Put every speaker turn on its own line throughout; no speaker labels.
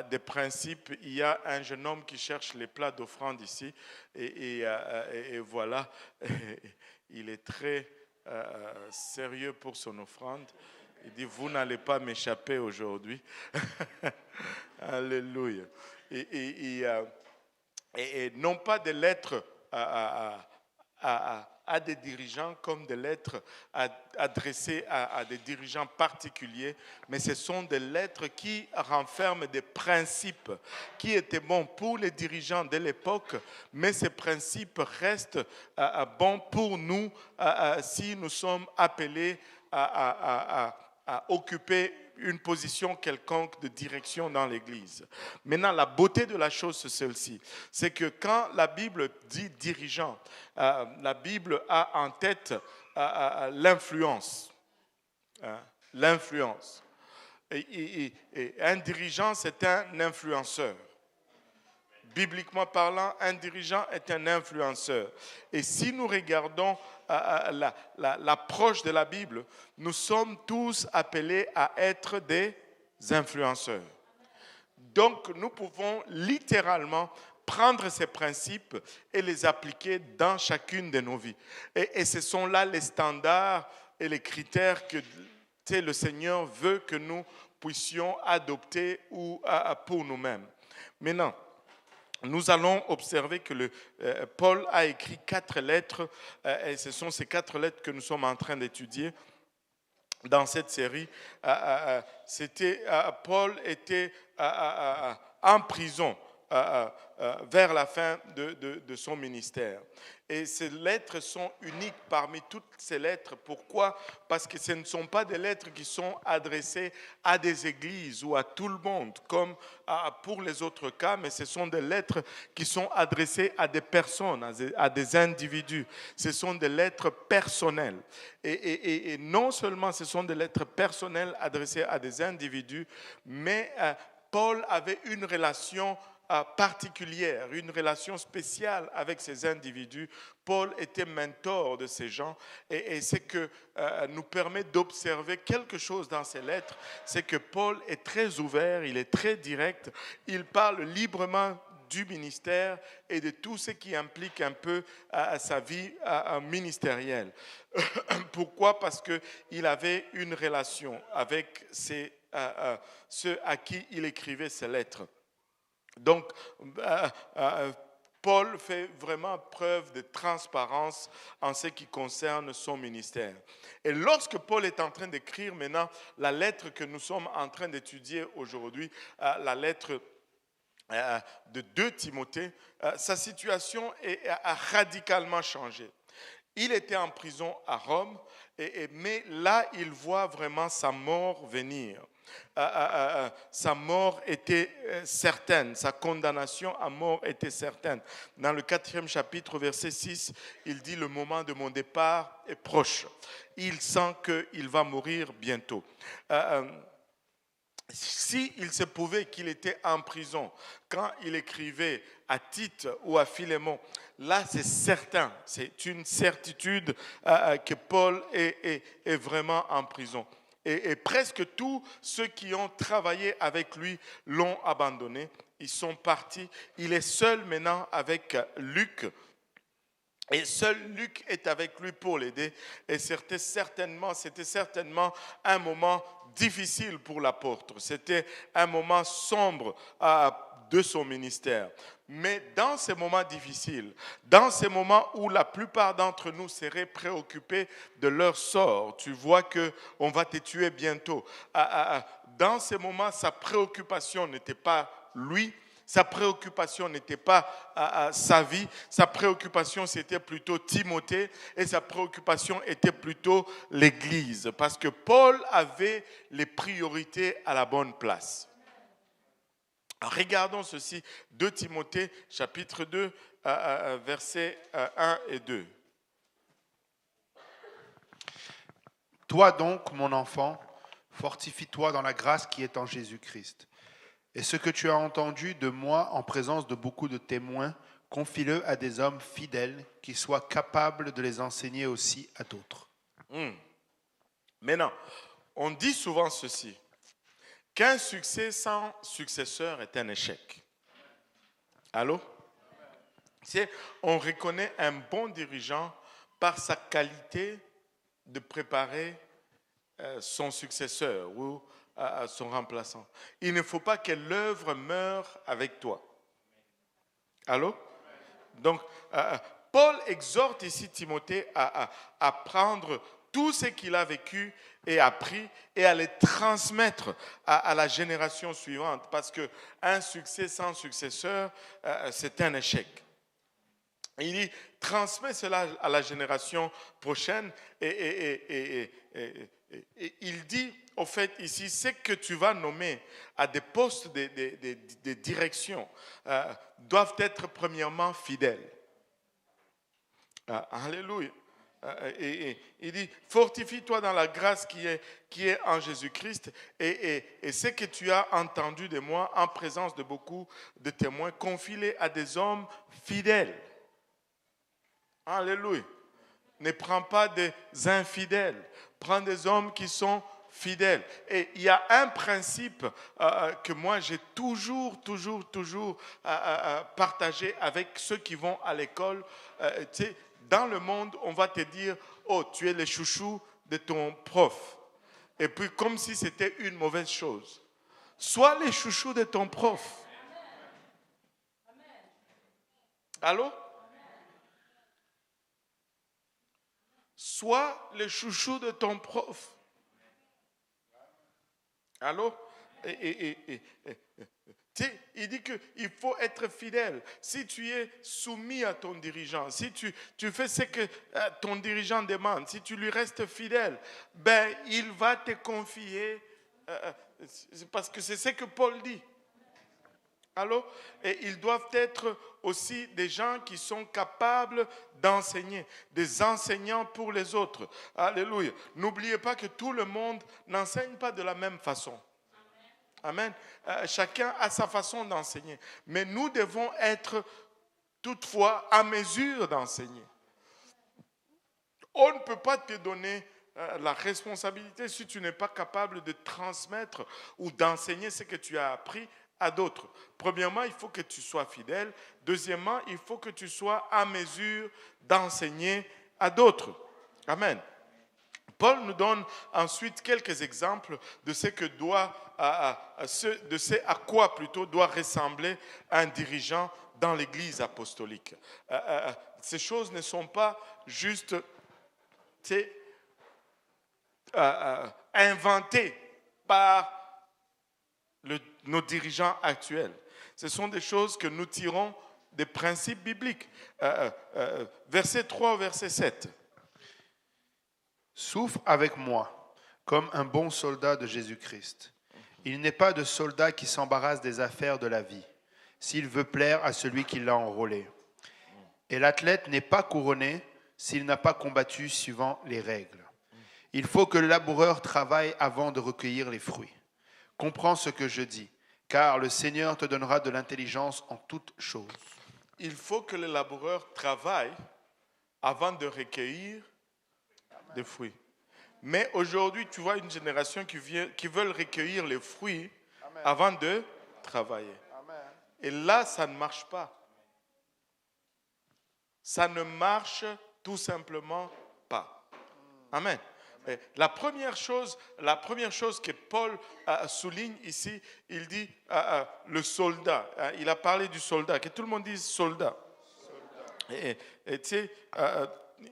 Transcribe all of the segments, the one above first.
des principes. Il y a un jeune homme qui cherche les plats d'offrande ici et voilà, il est très sérieux pour son offrande. Il dit, vous n'allez pas m'échapper aujourd'hui. Alléluia. Et non pas des lettres à des dirigeants comme des lettres adressées à des dirigeants particuliers, mais ce sont des lettres qui renferment des principes qui étaient bons pour les dirigeants de l'époque, mais ces principes restent bons pour nous si nous sommes appelés à occuper une position quelconque de direction dans l'Église. Maintenant, la beauté de la chose, c'est celle-ci. C'est que quand la Bible dit dirigeant, la Bible a en tête l'influence. L'influence. Et un dirigeant, c'est un influenceur. Bibliquement parlant, un dirigeant est un influenceur. Et si nous regardons l'approche de la Bible, nous sommes tous appelés à être des influenceurs. Donc, nous pouvons littéralement prendre ces principes et les appliquer dans chacune de nos vies. Et ce sont là les standards et les critères que le Seigneur veut que nous puissions adopter pour nous-mêmes. Maintenant, nous allons observer que Paul a écrit 4 lettres, et ce sont ces 4 lettres que nous sommes en train d'étudier dans cette série. Paul était en prison vers la fin de son ministère. Et ces lettres sont uniques parmi toutes ces lettres. Pourquoi? Parce que ce ne sont pas des lettres qui sont adressées à des églises ou à tout le monde, comme pour les autres cas, mais ce sont des lettres qui sont adressées à des personnes, à des individus. Ce sont des lettres personnelles. Et non seulement ce sont des lettres personnelles adressées à des individus, mais Paul avait une relation particulière, une relation spéciale avec ces individus. Paul était mentor de ces gens et ce que nous permet d'observer quelque chose dans ces lettres, c'est que Paul est très ouvert, il est très direct, il parle librement du ministère et de tout ce qui implique un peu sa vie ministérielle. Pourquoi? Parce qu'il avait une relation avec ceux à qui il écrivait ces lettres. Donc, Paul fait vraiment preuve de transparence en ce qui concerne son ministère. Et lorsque Paul est en train d'écrire maintenant la lettre que nous sommes en train d'étudier aujourd'hui, la lettre de 2 Timothée, sa situation a radicalement changé. Il était en prison à Rome, mais là, il voit vraiment sa mort venir. Sa mort était certaine, sa condamnation à mort était certaine. Dans le 4e chapitre, verset 6, il dit « Le moment de mon départ est proche. Il sent qu'il va mourir bientôt. » S'il se pouvait qu'il était en prison quand il écrivait à Tite ou à Philémon, là c'est certain, c'est une certitude que Paul est vraiment en prison. Et presque tous ceux qui ont travaillé avec lui l'ont abandonné, ils sont partis. Il est seul maintenant avec Luc. Et seul Luc est avec lui pour l'aider. Et c'était certainement un moment difficile pour l'apôtre. C'était un moment sombre de son ministère. Mais dans ces moments difficiles, dans ces moments où la plupart d'entre nous seraient préoccupés de leur sort, tu vois qu'on va te tuer bientôt. Dans ces moments, sa préoccupation n'était pas lui. Sa préoccupation n'était pas sa vie, sa préoccupation c'était plutôt Timothée et sa préoccupation était plutôt l'Église parce que Paul avait les priorités à la bonne place. Regardons ceci, 2 Timothée chapitre 2 versets 1 et 2.
Toi donc, mon enfant, fortifie-toi dans la grâce qui est en Jésus-Christ. Et ce que tu as entendu de moi en présence de beaucoup de témoins, confie-le à des hommes fidèles qui soient capables de les enseigner aussi à d'autres.
Maintenant, on dit souvent ceci, qu'un succès sans successeur est un échec. Allô? On reconnaît un bon dirigeant par sa qualité de préparer son successeur ou son remplaçant. Il ne faut pas que l'œuvre meure avec toi. Allô? Donc, Paul exhorte ici Timothée à prendre tout ce qu'il a vécu et appris et à les transmettre à la génération suivante, parce qu'un succès sans successeur, c'est un échec. Il dit, transmets cela à la génération prochaine et il dit, au fait, ici, c'est que tu vas nommer à des postes de direction doivent être premièrement fidèles. Alléluia. Et il dit, fortifie-toi dans la grâce qui est en Jésus-Christ et ce que tu as entendu de moi en présence de beaucoup de témoins, confie-les à des hommes fidèles. Alléluia. Ne prends pas des infidèles. Prends des hommes qui sont fidèles. Et il y a un principe que moi j'ai toujours partagé avec ceux qui vont à l'école. Tu sais, dans le monde, on va te dire, oh, tu es le chouchou de ton prof. Et puis comme si c'était une mauvaise chose. Sois le chouchou de ton prof. Allô? Sois le chouchou de ton prof. Allô? Il dit qu'il faut être fidèle. Si tu es soumis à ton dirigeant, si tu fais ce que ton dirigeant demande, si tu lui restes fidèle, ben, il va te confier, parce que c'est ce que Paul dit. Allô? Et ils doivent être aussi des gens qui sont capables d'enseigner, des enseignants pour les autres. Alléluia. N'oubliez pas que tout le monde n'enseigne pas de la même façon. Amen. Chacun a sa façon d'enseigner. Mais nous devons être toutefois à mesure d'enseigner. On ne peut pas te donner la responsabilité si tu n'es pas capable de transmettre ou d'enseigner ce que tu as appris à d'autres. Premièrement, il faut que tu sois fidèle. Deuxièmement, il faut que tu sois à mesure d'enseigner à d'autres. Amen. Paul nous donne ensuite quelques exemples de ce à quoi plutôt doit ressembler un dirigeant dans l'Église apostolique. Ces choses ne sont pas juste inventées par nos dirigeants actuels. Ce sont des choses que nous tirons des principes bibliques. Verset 3 au verset 7.
Souffre avec moi comme un bon soldat de Jésus-Christ. Il n'est pas de soldat qui s'embarrasse des affaires de la vie, s'il veut plaire à celui qui l'a enrôlé. Et l'athlète n'est pas couronné s'il n'a pas combattu suivant les règles. Il faut que le laboureur travaille avant de recueillir les fruits. Comprends ce que je dis, car le Seigneur te donnera de l'intelligence en toutes choses.
Il faut que le laboureur travaille avant de recueillir des fruits. Mais aujourd'hui, tu vois une génération qui veulent recueillir les fruits avant de travailler. Et là, ça ne marche pas. Ça ne marche tout simplement pas. Amen. La première chose que Paul souligne ici, il dit le soldat. Il a parlé du soldat, que tout le monde dise soldat. Et tu sais,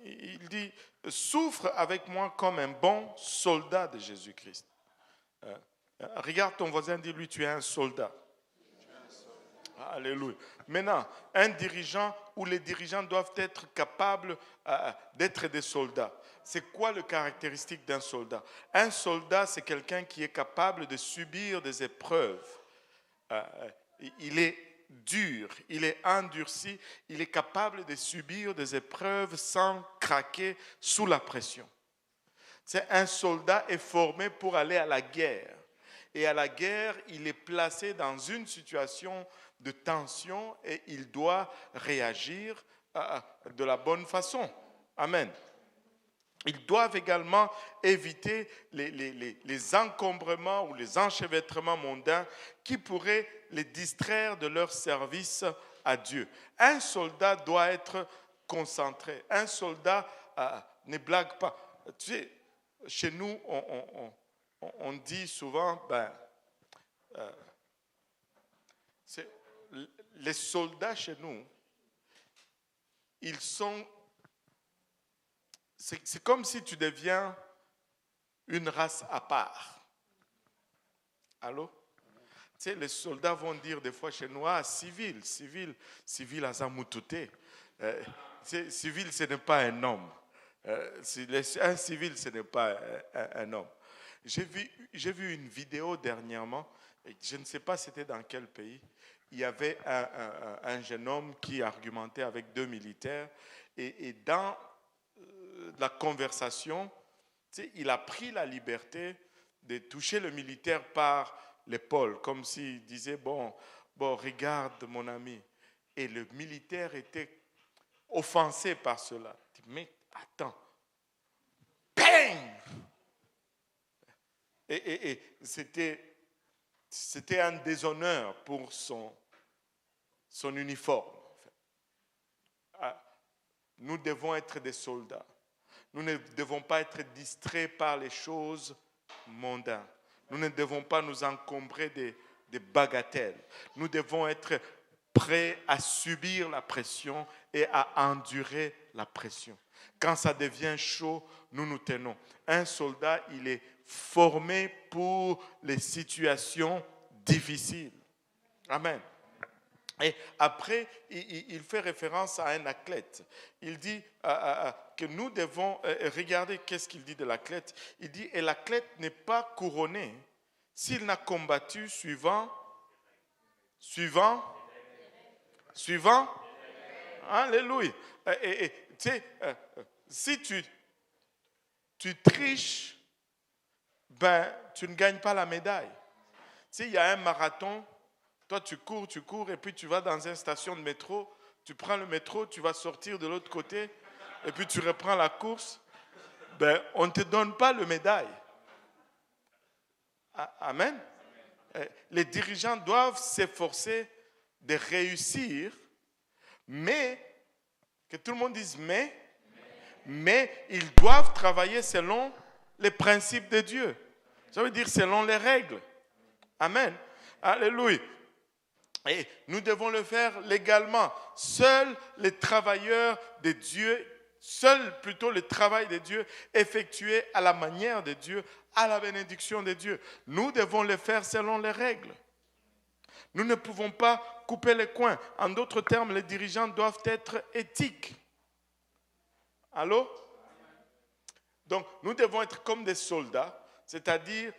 il dit souffre avec moi comme un bon soldat de Jésus-Christ. Regarde ton voisin, dis-lui tu es un soldat. Alléluia. Maintenant, un dirigeant ou les dirigeants doivent être capables d'être des soldats. C'est quoi le caractéristique d'un soldat? Un soldat, c'est quelqu'un qui est capable de subir des épreuves. Il est dur, il est endurci, il est capable de subir des épreuves sans craquer sous la pression. C'est un soldat est formé pour aller à la guerre. Et à la guerre, il est placé dans une situation de tension et il doit réagir de la bonne façon. Amen. Ils doivent également éviter les encombrements ou les enchevêtrements mondains qui pourraient les distraire de leur service à Dieu. Un soldat doit être concentré. Un soldat ne blague pas. Tu sais, chez nous, on dit souvent, les soldats chez nous, ils sont... C'est comme si tu deviens une race à part. Allô? Tu sais, les soldats vont dire des fois chez nous, civil à Zamoutoute. Civil, ce n'est pas un homme. Un civil, ce n'est pas un homme. J'ai vu une vidéo dernièrement, je ne sais pas c'était dans quel pays. Il y avait un jeune homme qui argumentait avec deux militaires et dans la conversation, tu sais, il a pris la liberté de toucher le militaire par l'épaule, comme s'il disait, bon, regarde mon ami. Et le militaire était offensé par cela. Il dit, mais attends. Bang! Et c'était un déshonneur pour son uniforme. Nous devons être des soldats. Nous ne devons pas être distraits par les choses mondaines. Nous ne devons pas nous encombrer des bagatelles. Nous devons être prêts à subir la pression et à endurer la pression. Quand ça devient chaud, nous nous tenons. Un soldat, il est formé pour les situations difficiles. Amen. Et après, il fait référence à un athlète. Il dit que nous devons regarder qu'est-ce qu'il dit de l'athlète. Il dit, et l'athlète n'est pas couronné s'il n'a combattu suivant. Alléluia. Et tu sais, si tu triches, tu ne gagnes pas la médaille. Tu sais, il y a un marathon. Toi, tu cours, et puis tu vas dans une station de métro, tu prends le métro, tu vas sortir de l'autre côté, et puis tu reprends la course. On ne te donne pas le médaille. Amen. Les dirigeants doivent s'efforcer de réussir, mais, que tout le monde dise mais ils doivent travailler selon les principes de Dieu. Ça veut dire selon les règles. Amen. Alléluia. Et nous devons le faire légalement. Seuls les travailleurs de Dieu, le travail de Dieu effectué à la manière de Dieu, à la bénédiction de Dieu. Nous devons le faire selon les règles. Nous ne pouvons pas couper les coins. En d'autres termes, les dirigeants doivent être éthiques. Allô? Donc, nous devons être comme des soldats, c'est-à-dire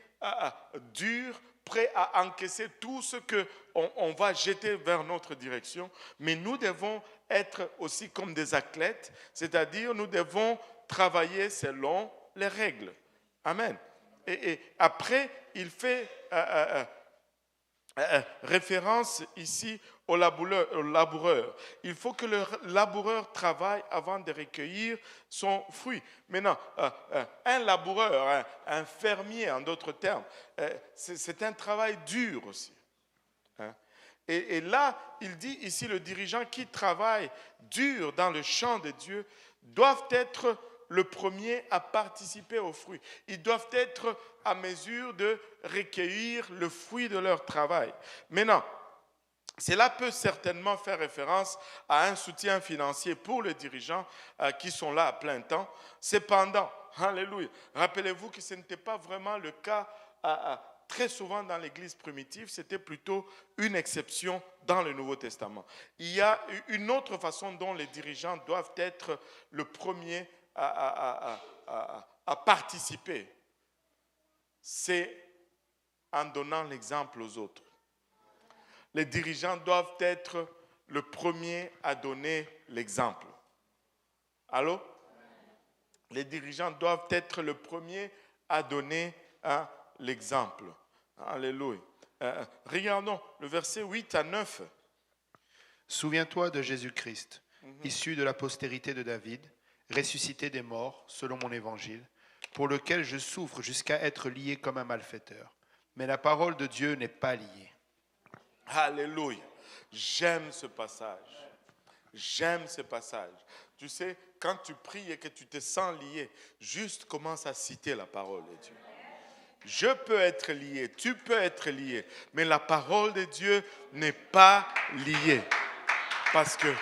durs, prêts à encaisser tout ce qu'on va jeter vers notre direction, mais nous devons être aussi comme des athlètes, c'est-à-dire nous devons travailler selon les règles. Amen. Et après, il fait référence ici au laboureur. Il faut que le laboureur travaille avant de recueillir son fruit. Maintenant, un laboureur, un fermier en d'autres termes, c'est un travail dur aussi. Et là, il dit ici, le dirigeant qui travaille dur dans le champ de Dieu doivent être le premier à participer aux fruits. Ils doivent être à mesure de recueillir le fruit de leur travail. Maintenant, cela peut certainement faire référence à un soutien financier pour les dirigeants qui sont là à plein temps. Cependant, alléluia, rappelez-vous que ce n'était pas vraiment le cas très souvent dans l'Église primitive, c'était plutôt une exception dans le Nouveau Testament. Il y a une autre façon dont les dirigeants doivent être le premier à participer. C'est en donnant l'exemple aux autres. Les dirigeants doivent être le premier à donner l'exemple. Allô? Les dirigeants doivent être le premier à donner l'exemple. Alléluia. Regardons le verset 8 à 9.
Souviens-toi de Jésus-Christ, issu de la postérité de David, ressuscité des morts, selon mon évangile, pour lequel je souffre jusqu'à être lié comme un malfaiteur. Mais la parole de Dieu n'est pas liée.
Alléluia. J'aime ce passage. J'aime ce passage. Tu sais, quand tu pries et que tu te sens lié, juste commence à citer la parole de Dieu. Je peux être lié, tu peux être lié, mais la parole de Dieu n'est pas liée. Parce que...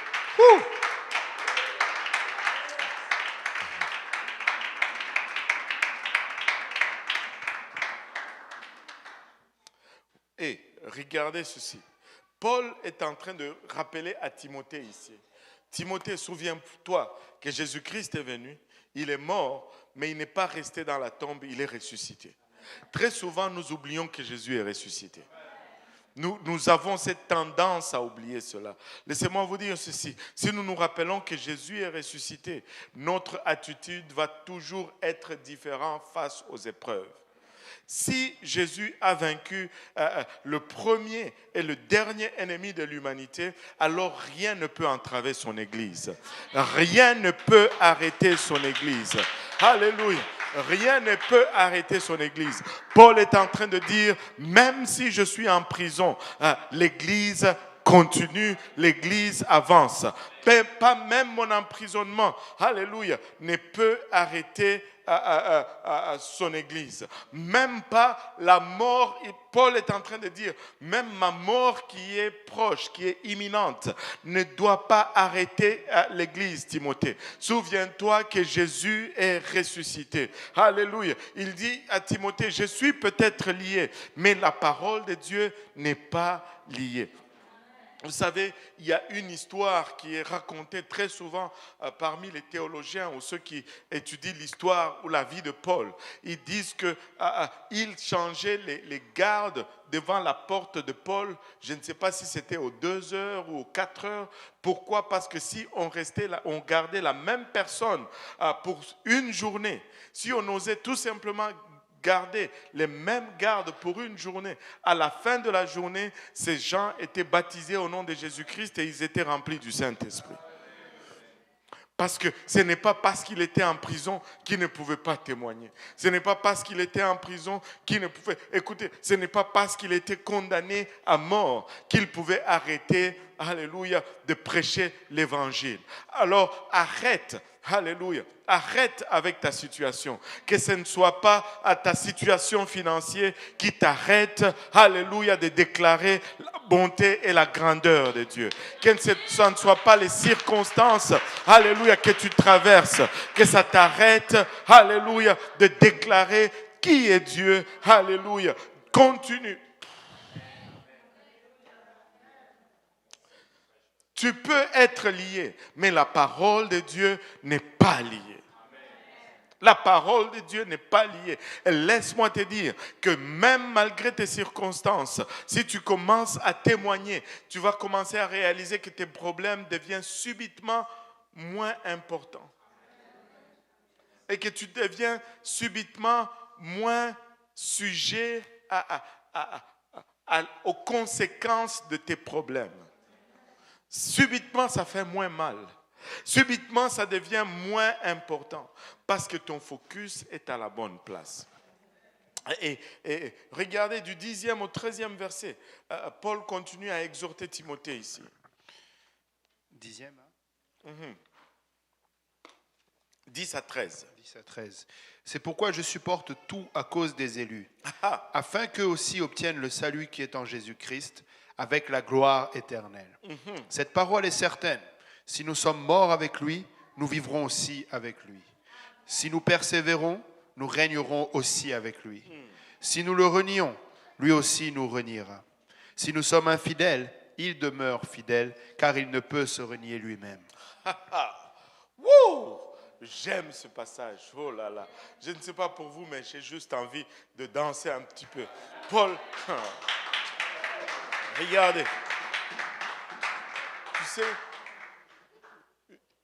Et regardez ceci. Paul est en train de rappeler à Timothée ici. Timothée, souviens-toi que Jésus-Christ est venu, il est mort, mais il n'est pas resté dans la tombe, il est ressuscité. Très souvent, nous oublions que Jésus est ressuscité. Nous avons cette tendance à oublier cela. Laissez-moi vous dire ceci. Si nous nous rappelons que Jésus est ressuscité, notre attitude va toujours être différente face aux épreuves. Si Jésus a vaincu le premier et le dernier ennemi de l'humanité, alors rien ne peut entraver son Église. Rien ne peut arrêter son Église. Alléluia. Rien ne peut arrêter son Église. Paul est en train de dire, même si je suis en prison, l'Église continue, l'Église avance. Pas même mon emprisonnement, alléluia, ne peut arrêter son Église. Même pas la mort, Paul est en train de dire, même ma mort qui est proche, qui est imminente, ne doit pas arrêter l'Église, Timothée. Souviens-toi que Jésus est ressuscité. Alléluia. Il dit à Timothée, je suis peut-être lié, mais la parole de Dieu n'est pas liée. Vous savez, il y a une histoire qui est racontée très souvent parmi les théologiens ou ceux qui étudient l'histoire ou la vie de Paul. Ils disent qu'il changeait les gardes devant la porte de Paul. Je ne sais pas si c'était aux 2 heures ou aux 4 heures. Pourquoi? Parce que si on restait là, on gardait la même personne pour une journée, si on osait tout simplement garder les mêmes gardes pour une journée, à la fin de la journée, ces gens étaient baptisés au nom de Jésus-Christ et ils étaient remplis du Saint-Esprit. Parce que ce n'est pas parce qu'il était en prison qu'il ne pouvait pas témoigner. Ce n'est pas parce qu'il était en prison qu'il ne pouvait... Écoutez, ce n'est pas parce qu'il était condamné à mort qu'il pouvait arrêter, alléluia, de prêcher l'évangile. Alors arrête, alléluia, arrête avec ta situation. Que ce ne soit pas à ta situation financière qui t'arrête, alléluia, de déclarer la bonté et la grandeur de Dieu. Que ce ne soit pas les circonstances, alléluia, que tu traverses, que ça t'arrête, alléluia, de déclarer qui est Dieu, alléluia. Continue. Tu peux être lié, mais la parole de Dieu n'est pas liée. La parole de Dieu n'est pas liée. Et laisse-moi te dire que même malgré tes circonstances, si tu commences à témoigner, tu vas commencer à réaliser que tes problèmes deviennent subitement moins importants. Et que tu deviens subitement moins sujet aux conséquences de tes problèmes. Subitement, ça fait moins mal. Subitement, ça devient moins important parce que ton focus est à la bonne place. Et regardez du 10e au 13e verset, Paul continue à exhorter Timothée ici.
10e, hein?
10 à 13.
10 à 13. C'est pourquoi je supporte tout à cause des élus, afin qu'eux aussi obtiennent le salut qui est en Jésus-Christ, avec la gloire éternelle. Cette parole est certaine. Si nous sommes morts avec lui, nous vivrons aussi avec lui. Si nous persévérons, nous régnerons aussi avec lui. Si nous le renions, lui aussi nous reniera. Si nous sommes infidèles, il demeure fidèle, car il ne peut se renier lui-même.
Wouh! J'aime ce passage. Oh là là. Je ne sais pas pour vous, mais j'ai juste envie de danser un petit peu. Paul, regardez. Tu sais,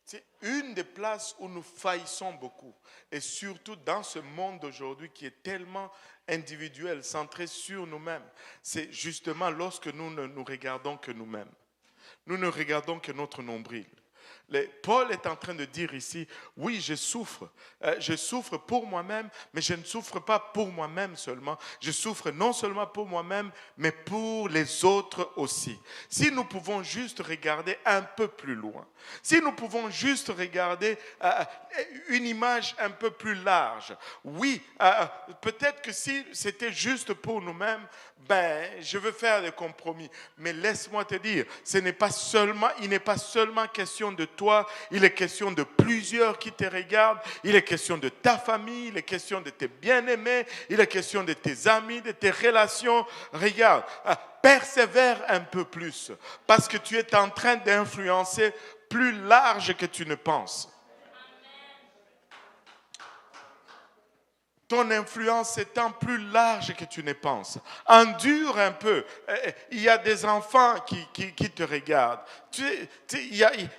c'est une des places où nous faillissons beaucoup. Et surtout dans ce monde d'aujourd'hui qui est tellement individuel, centré sur nous-mêmes. C'est justement lorsque nous ne nous regardons que nous-mêmes. Nous ne regardons que notre nombril. Paul est en train de dire ici, oui, je souffre. Je souffre pour moi-même, mais je ne souffre pas pour moi-même seulement. Je souffre non seulement pour moi-même, mais pour les autres aussi. Si nous pouvons juste regarder un peu plus loin, si nous pouvons juste regarder une image un peu plus large, oui, peut-être que si c'était juste pour nous-mêmes, je veux faire des compromis. Mais laisse-moi te dire, il n'est pas seulement question de toi, il est question de plusieurs qui te regardent, il est question de ta famille, il est question de tes bien-aimés, il est question de tes amis, de tes relations. Regarde, persévère un peu plus, parce que tu es en train d'influencer plus large que tu ne penses. Ton influence étant plus large que tu ne penses. Endure un peu. Il y a des enfants qui te regardent. Il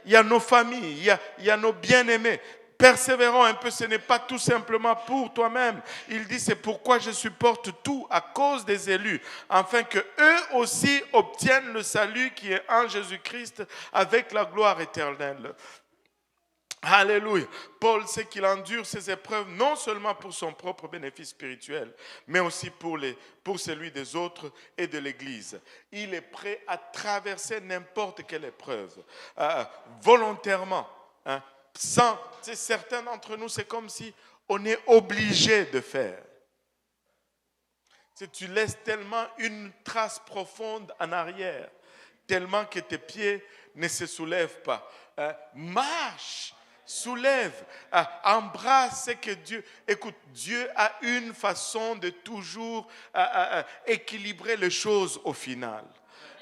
y a nos familles, il y a nos bien-aimés. Persévérons un peu, ce n'est pas tout simplement pour toi-même. Il dit, c'est pourquoi je supporte tout à cause des élus, afin que eux aussi obtiennent le salut qui est en Jésus-Christ avec la gloire éternelle. Alléluia. Paul sait qu'il endure ces épreuves non seulement pour son propre bénéfice spirituel, mais aussi pour celui des autres et de l'Église. Il est prêt à traverser n'importe quelle épreuve, volontairement. Certains d'entre nous, c'est comme si on est obligé de faire. Tu laisses tellement une trace profonde en arrière, tellement que tes pieds ne se soulèvent pas. Marche. Soulève, embrasse ce que Dieu... Écoute, Dieu a une façon de toujours équilibrer les choses au final.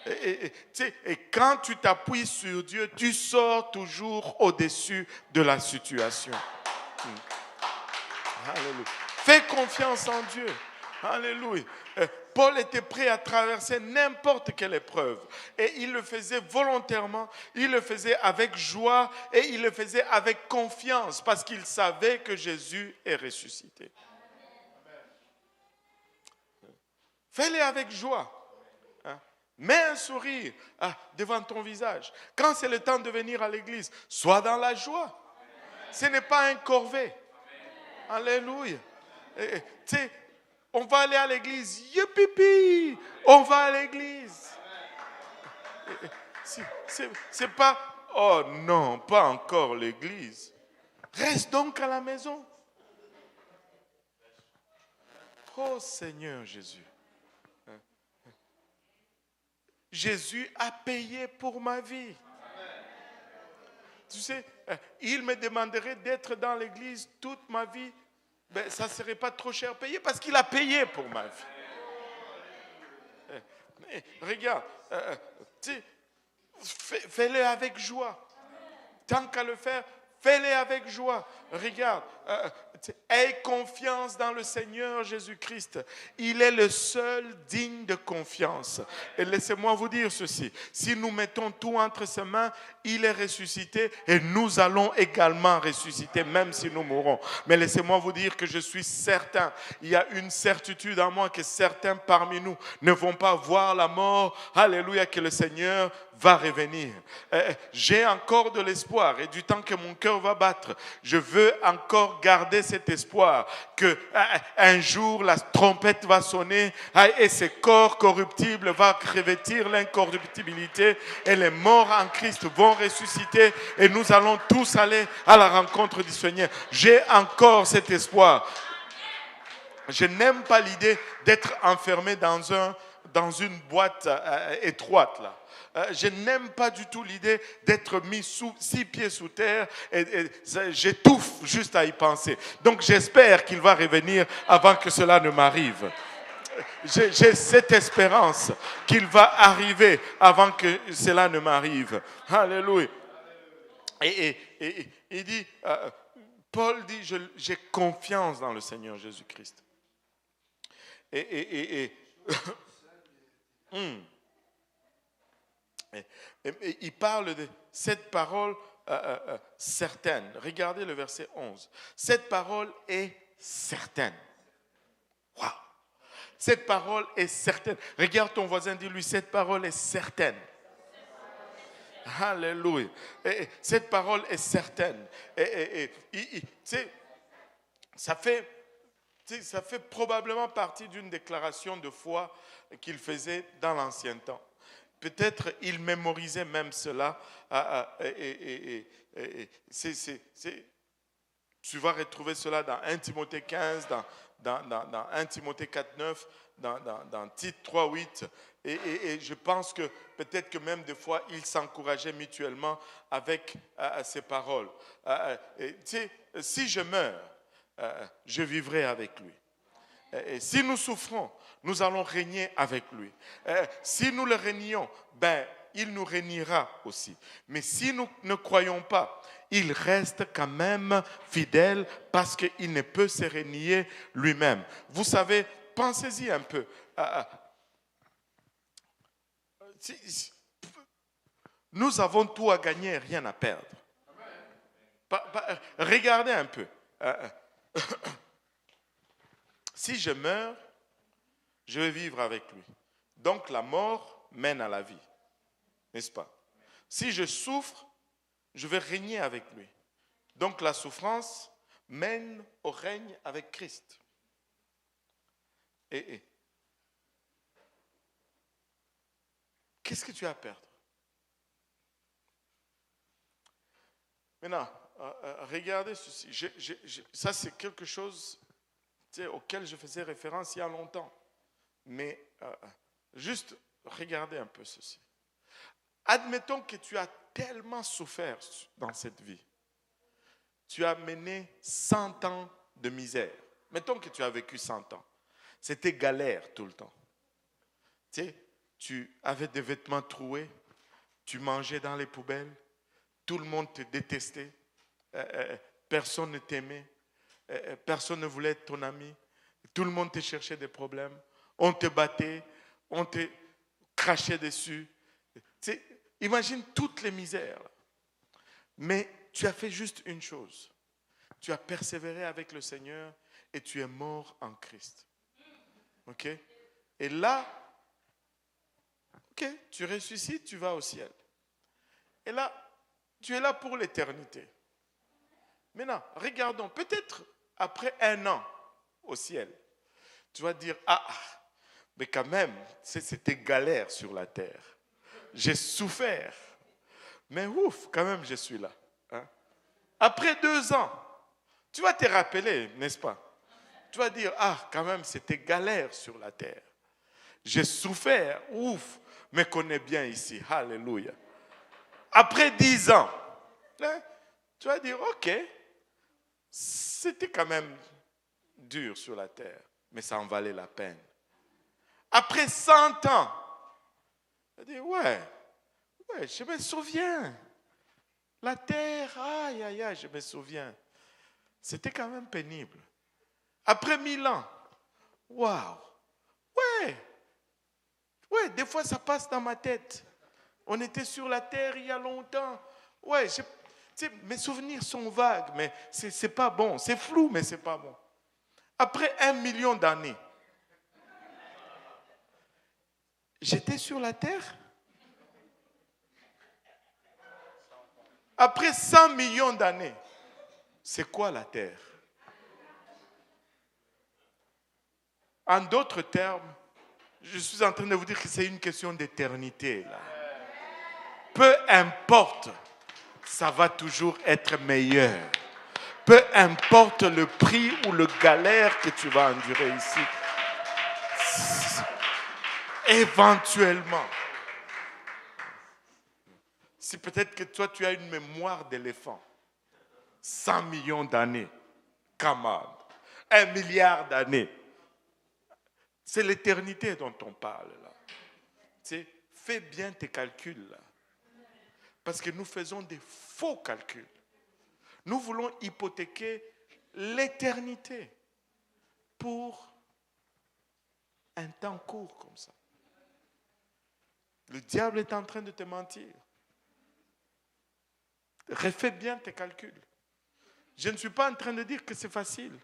Et quand tu t'appuies sur Dieu, tu sors toujours au-dessus de la situation. Alléluia. Fais confiance en Dieu. Alléluia. Paul était prêt à traverser n'importe quelle épreuve. Et il le faisait volontairement, il le faisait avec joie et il le faisait avec confiance parce qu'il savait que Jésus est ressuscité. Fais-le avec joie. Mets un sourire devant ton visage. Quand c'est le temps de venir à l'église, sois dans la joie. Ce n'est pas un corvée. Alléluia. Tu sais, on va aller à l'église. Youpipi! On va à l'église. C'est pas, oh non, pas encore l'église. Reste donc à la maison. Oh Seigneur Jésus. Jésus a payé pour ma vie. Tu sais, il me demanderait d'être dans l'église toute ma vie. Ça ne serait pas trop cher payé parce qu'il a payé pour ma vie. Regarde, fais-le avec joie. Tant qu'à le faire, fais-le avec joie. Regarde, aie confiance dans le Seigneur Jésus-Christ. Il est le seul digne de confiance. Et laissez-moi vous dire ceci. Si nous mettons tout entre ses mains, il est ressuscité et nous allons également ressusciter, même si nous mourrons. Mais laissez-moi vous dire que je suis certain, il y a une certitude en moi que certains parmi nous ne vont pas voir la mort. Alléluia, que le Seigneur va revenir. J'ai encore de l'espoir et du temps que mon cœur va battre, je veux encore garder cet espoir que un jour la trompette va sonner et ce corps corruptible va revêtir l'incorruptibilité et les morts en Christ vont ressusciter et nous allons tous aller à la rencontre du Seigneur. J'ai encore cet espoir. Je n'aime pas l'idée d'être enfermé dans une boîte étroite là. Je n'aime pas du tout l'idée d'être mis 6 pieds sous terre et j'étouffe juste à y penser. Donc j'espère qu'il va revenir avant que cela ne m'arrive. J'ai cette espérance qu'il va arriver avant que cela ne m'arrive. Alléluia. Et il dit, Paul dit, j'ai confiance dans le Seigneur Jésus-Christ. Et il parle de cette parole certaine. Regardez le verset 11. Cette parole est certaine. Waouh! Cette parole est certaine. Regarde ton voisin, dis-lui, cette parole est certaine. Alléluia. Et cette parole est certaine. Tu sais, ça fait probablement partie d'une déclaration de foi qu'il faisait dans l'ancien temps. Peut-être il mémorisait même cela. Tu vas retrouver cela dans 1 Timothée 15, dans 1 Timothée 4, 9, dans Tite 3, 8. Et je pense que peut-être que même des fois, ils s'encourageaient mutuellement avec ces paroles. Tu sais, si je meurs, je vivrai avec lui. Et si nous souffrons, nous allons régner avec lui. Si nous le régnons, ben, il nous régnera aussi. Mais si nous ne croyons pas, il reste quand même fidèle parce qu'il ne peut se régner lui-même. Vous savez, pensez-y un peu. Nous avons tout à gagner et rien à perdre. Regardez un peu. Si je meurs, je vais vivre avec lui. Donc la mort mène à la vie, n'est-ce pas? Si je souffre, je vais régner avec lui. Donc la souffrance mène au règne avec Christ. Et qu'est-ce que tu as à perdre? Maintenant, regardez ceci. Ça, c'est quelque chose auquel je faisais référence il y a longtemps. Mais juste regardez un peu ceci. Admettons que tu as tellement souffert dans cette vie. Tu as mené 100 ans de misère. Mettons que tu as vécu 100 ans. C'était galère tout le temps. Tu avais des vêtements troués, tu mangeais dans les poubelles, tout le monde te détestait, personne ne t'aimait, personne ne voulait être ton ami, tout le monde te cherchait des problèmes, on te battait, on te crachait dessus. Imagine toutes les misères. Mais tu as fait juste une chose. Tu as persévéré avec le Seigneur et tu es mort en Christ. Ok? Et là, ok, tu ressuscites, tu vas au ciel. Et là, tu es là pour l'éternité. Maintenant, regardons, peut-être après 1 an au ciel, tu vas dire, mais quand même, c'était galère sur la terre. J'ai souffert. Mais ouf, quand même, je suis là. Hein? Après 2 ans, tu vas te rappeler, n'est-ce pas? Tu vas dire, quand même, c'était galère sur la terre. J'ai souffert, ouf, mais qu'on est bien ici. Alléluia. Après 10 ans, hein, tu vas dire, ok, c'était quand même dur sur la terre, mais ça en valait la peine. Après 100 ans, tu vas dire, ouais, je me souviens. La terre, aïe, aïe, aïe, je me souviens. C'était quand même pénible. Après 1000 ans, waouh, ouais, des fois ça passe dans ma tête. On était sur la terre il y a longtemps. Ouais, mes souvenirs sont vagues, mais c'est pas bon. C'est flou, mais c'est pas bon. Après 1 million d'années, j'étais sur la terre. Après 100 millions d'années, c'est quoi la terre? En d'autres termes, je suis en train de vous dire que c'est une question d'éternité, là. Peu importe, ça va toujours être meilleur. Peu importe le prix ou le galère que tu vas endurer ici. Éventuellement. Si peut-être que toi, tu as une mémoire d'éléphant. 100 millions d'années. Camarade. 1 milliard d'années. C'est l'éternité dont on parle là. Fais bien tes calculs là. Parce que nous faisons des faux calculs. Nous voulons hypothéquer l'éternité pour un temps court comme ça. Le diable est en train de te mentir. Refais bien tes calculs. Je ne suis pas en train de dire que c'est facile.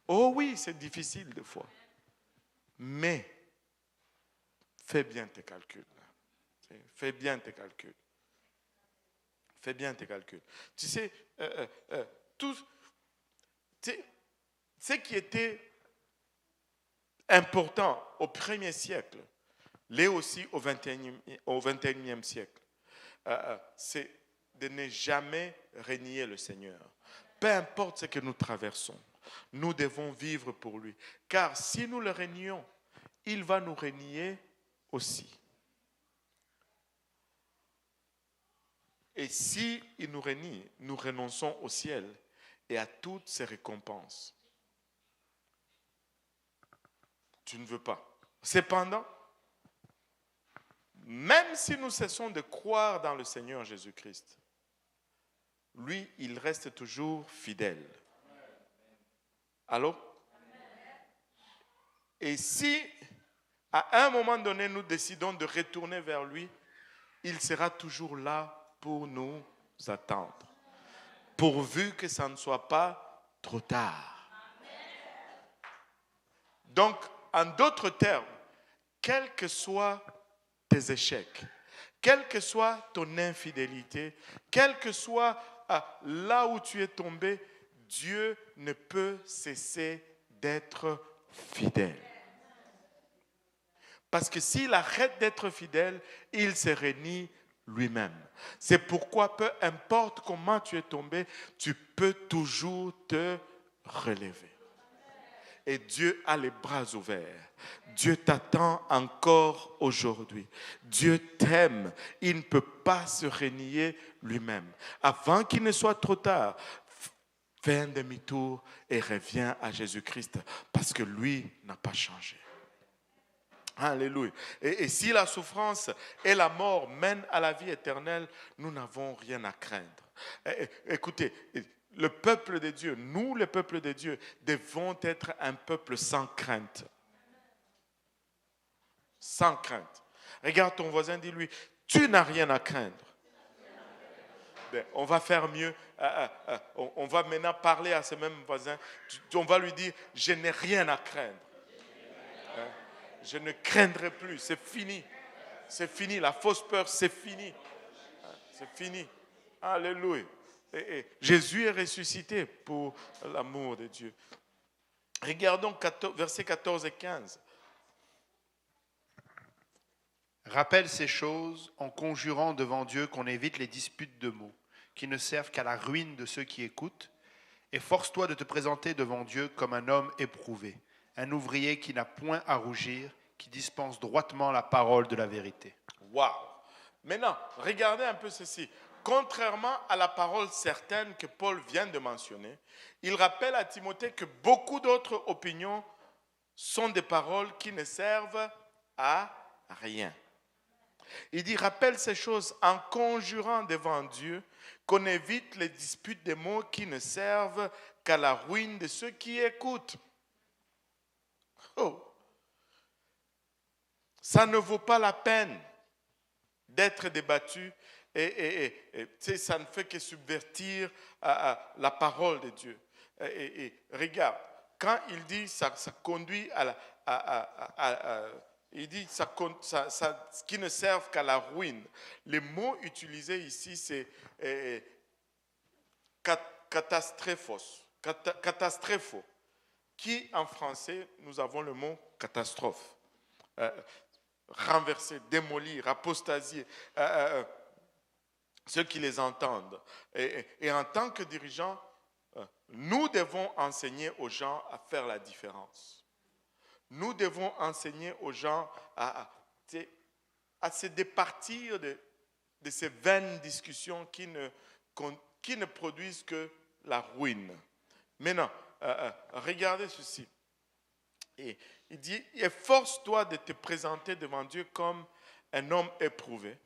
Oh oui, c'est difficile des fois. Mais fais bien tes calculs. Fais bien tes calculs. Fais bien tes calculs. Tu sais, tout ce qui était important au 1er siècle, l'est aussi au 21e siècle. C'est de ne jamais renier le Seigneur. Peu importe ce que nous traversons, nous devons vivre pour lui. Car si nous le renions, il va nous renier aussi. Et si il nous renie, nous renonçons au ciel et à toutes ses récompenses. Tu ne veux pas. Cependant, même si nous cessons de croire dans le Seigneur Jésus-Christ, lui, il reste toujours fidèle. Allô? Et si, à un moment donné, nous décidons de retourner vers lui, il sera toujours là pour nous attendre. Pourvu que ça ne soit pas trop tard. Donc, en d'autres termes, quels que soient tes échecs, quelle que soit ton infidélité, quel que soit là où tu es tombé, Dieu ne peut cesser d'être fidèle. Parce que s'il arrête d'être fidèle, il se renie lui-même. C'est pourquoi, peu importe comment tu es tombé, tu peux toujours te relever. Et Dieu a les bras ouverts. Dieu t'attend encore aujourd'hui. Dieu t'aime. Il ne peut pas se renier lui-même. Avant qu'il ne soit trop tard, fais un demi-tour et reviens à Jésus-Christ parce que lui n'a pas changé. Alléluia. Et si la souffrance et la mort mènent à la vie éternelle, nous n'avons rien à craindre. Écoutez, le peuple de Dieu, nous, le peuple de Dieu, devons être un peuple sans crainte. Sans crainte. Regarde ton voisin, dis-lui, tu n'as rien à craindre. Ben, on va faire mieux. On va maintenant parler à ce même voisin. On va lui dire, je n'ai rien à craindre. Je ne craindrai plus. C'est fini. C'est fini. La fausse peur, c'est fini. C'est fini. Alléluia. Et Jésus est ressuscité pour l'amour de Dieu. Regardons versets 14 et 15.
Rappelle ces choses en conjurant devant Dieu qu'on évite les disputes de mots, qui ne servent qu'à la ruine de ceux qui écoutent, et force-toi de te présenter devant Dieu comme un homme éprouvé, un ouvrier qui n'a point à rougir, qui dispense droitement la parole de la vérité.
Waouh! Maintenant, regardez un peu ceci. Contrairement à la parole certaine que Paul vient de mentionner, il rappelle à Timothée que beaucoup d'autres opinions sont des paroles qui ne servent à rien. Il dit, rappelle ces choses en conjurant devant Dieu qu'on évite les disputes des mots qui ne servent qu'à la ruine de ceux qui écoutent. Oh. Ça ne vaut pas la peine d'être débattu et ça ne fait que subvertir la parole de Dieu. Et regarde, quand il dit ça conduit il dit ce qui ne servent qu'à la ruine. Les mots utilisés ici, c'est catastrophe, qui en français, nous avons le mot catastrophe. Renverser, démolir, apostasier, ceux qui les entendent. Et en tant que dirigeants, nous devons enseigner aux gens à faire la différence. Nous devons enseigner aux gens à se départir de ces vaines discussions qui ne produisent que la ruine. Maintenant, regardez ceci. Et il dit, efforce-toi de te présenter devant Dieu comme un homme éprouvé,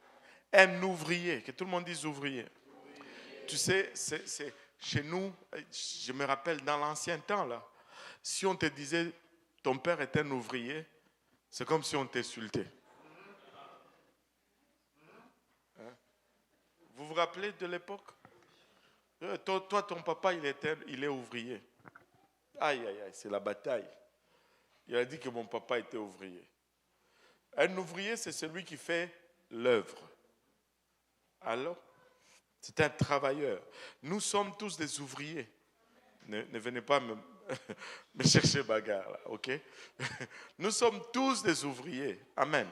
un ouvrier, que tout le monde dise ouvrier. Tu sais, c'est chez nous, je me rappelle dans l'ancien temps, là, si on te disait ton père est un ouvrier, c'est comme si on t'insultait. Hein? Vous vous rappelez de l'époque? Toi, ton papa, il est ouvrier. Aïe, aïe, aïe, c'est la bataille. Il a dit que mon papa était ouvrier. Un ouvrier, c'est celui qui fait l'œuvre. Alors, C'est un travailleur. Nous sommes tous des ouvriers. Ne venez pas me chercher bagarre, là, ok? Nous sommes tous des ouvriers. Amen.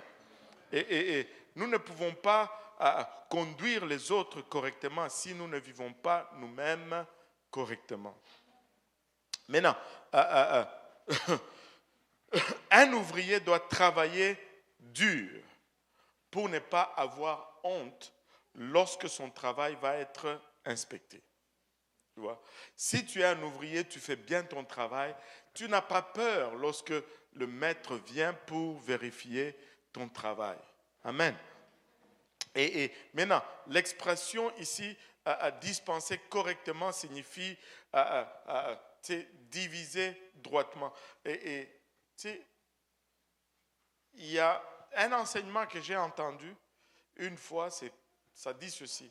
Et nous ne pouvons pas conduire les autres correctement si nous ne vivons pas nous-mêmes correctement. Maintenant, un ouvrier doit travailler dur pour ne pas avoir honte lorsque son travail va être inspecté. Tu vois? Si tu es un ouvrier, tu fais bien ton travail, tu n'as pas peur lorsque le maître vient pour vérifier ton travail. Amen. Et maintenant, l'expression ici, dispenser correctement, signifie diviser droitement. Et il y a un enseignement que j'ai entendu une fois, ça dit ceci.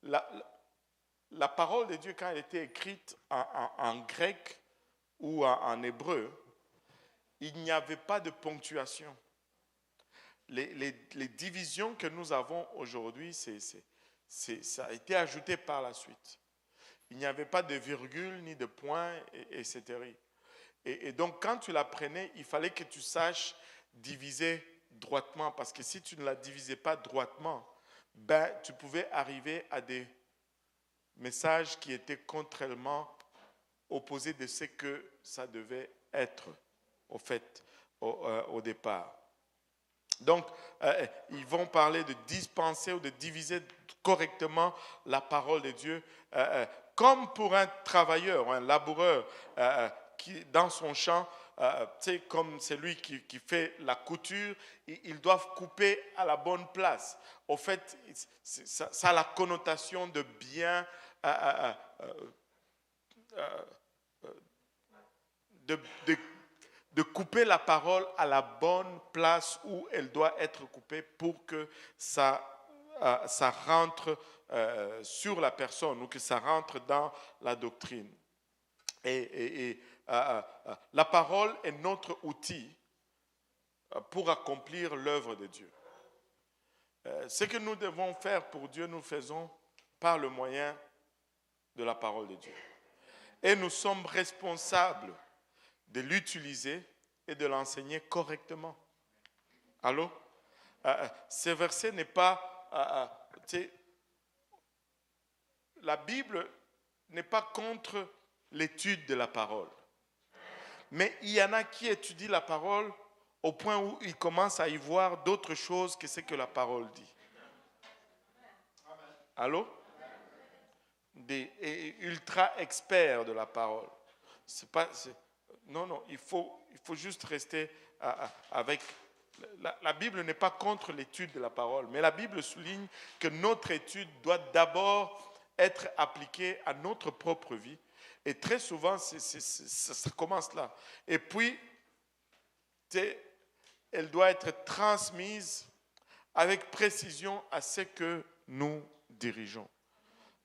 La parole de Dieu, quand elle était écrite en grec ou en hébreu, il n'y avait pas de ponctuation. Les divisions que nous avons aujourd'hui, ça a été ajouté par la suite. Il n'y avait pas de virgule ni de point, etc. Et donc, quand tu l'apprenais, il fallait que tu saches diviser droitement, parce que si tu ne la divisais pas droitement, ben, tu pouvais arriver à des messages qui étaient contrairement opposés de ce que ça devait être, au fait, au départ. Donc, ils vont parler de dispenser ou de diviser correctement la parole de Dieu, comme pour un travailleur, un laboureur qui, dans son champ, comme celui qui fait la couture, ils doivent couper à la bonne place. Au fait, ça a la connotation de bien, de couper la parole à la bonne place où elle doit être coupée pour que ça rentre sur la personne ou que ça rentre dans la doctrine. La parole est notre outil pour accomplir l'œuvre de Dieu. Ce que nous devons faire pour Dieu, nous faisons par le moyen de la parole de Dieu. Et nous sommes responsables de l'utiliser et de l'enseigner correctement. Allô? Ce verset n'est pas... la Bible n'est pas contre l'étude de la parole. Mais il y en a qui étudient la parole au point où ils commencent à y voir d'autres choses que ce que la parole dit. Allô? Des ultra experts de la parole. Non, il faut juste rester avec... La Bible n'est pas contre l'étude de la parole, mais la Bible souligne que notre étude doit d'abord être appliquée à notre propre vie. Et très souvent, ça commence là. Et puis, elle doit être transmise avec précision à ce que nous dirigeons.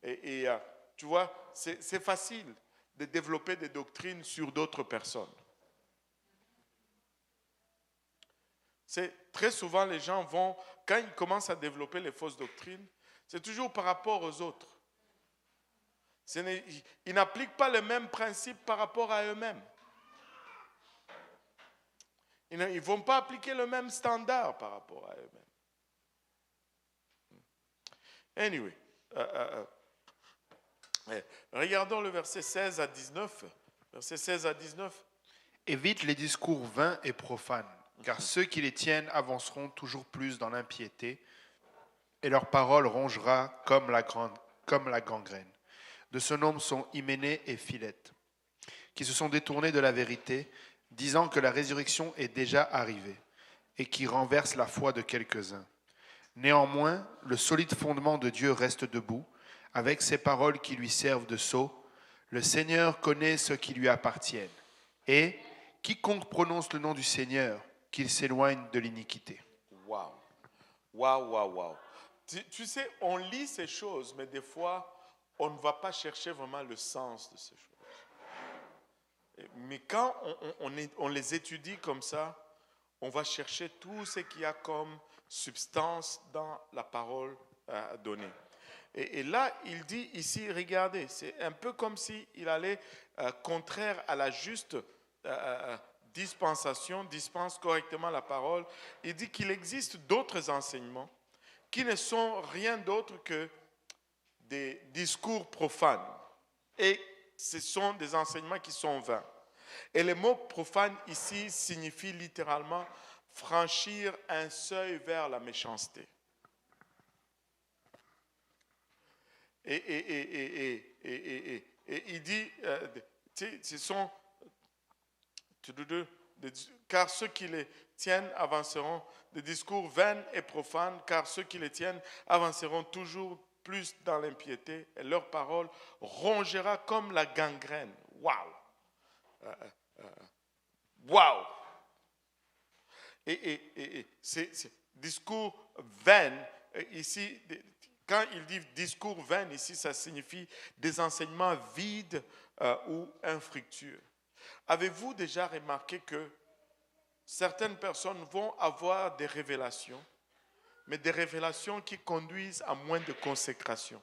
Et tu vois, c'est facile de développer des doctrines sur d'autres personnes. Très souvent, les gens vont, quand ils commencent à développer les fausses doctrines, c'est toujours par rapport aux autres. Ils n'appliquent pas le même principe par rapport à eux-mêmes. Ils ne vont pas appliquer le même standard par rapport à eux-mêmes. Anyway, regardons le verset 16 à 19. Verset 16 à 19.
Évite les discours vains et profanes, car ceux qui les tiennent avanceront toujours plus dans l'impiété, et leur parole rongera comme la gangrène. De ce nombre sont Hyménée et Philette, qui se sont détournés de la vérité, disant que la résurrection est déjà arrivée, et qui renversent la foi de quelques-uns. Néanmoins, le solide fondement de Dieu reste debout, avec ces paroles qui lui servent de sceau. Le Seigneur connaît ceux qui lui appartiennent, et quiconque prononce le nom du Seigneur, qu'il s'éloigne de l'iniquité.
Waouh. Tu sais, on lit ces choses, mais des fois, on ne va pas chercher vraiment le sens de ces choses. Mais quand on les étudie comme ça, on va chercher tout ce qu'il y a comme substance dans la parole donnée. Et là, il dit ici, regardez, c'est un peu comme s'il allait contraire à la juste dispensation, dispense correctement la parole. Il dit qu'il existe d'autres enseignements qui ne sont rien d'autre que des discours profanes. Et ce sont des enseignements qui sont vains. Et le mot profane ici signifie littéralement franchir un seuil vers la méchanceté. Et il dit, ce sont, car ceux qui les tiennent avanceront, des discours vains et profanes, car ceux qui les tiennent avanceront toujours plus dans l'impiété, et leur parole rongera comme la gangrène. Waouh! Waouh! Et c'est discours vain, ici, quand il dit discours vain, ici, ça signifie des enseignements vides ou infructueux. Avez-vous déjà remarqué que certaines personnes vont avoir des révélations, mais des révélations qui conduisent à moins de consécration?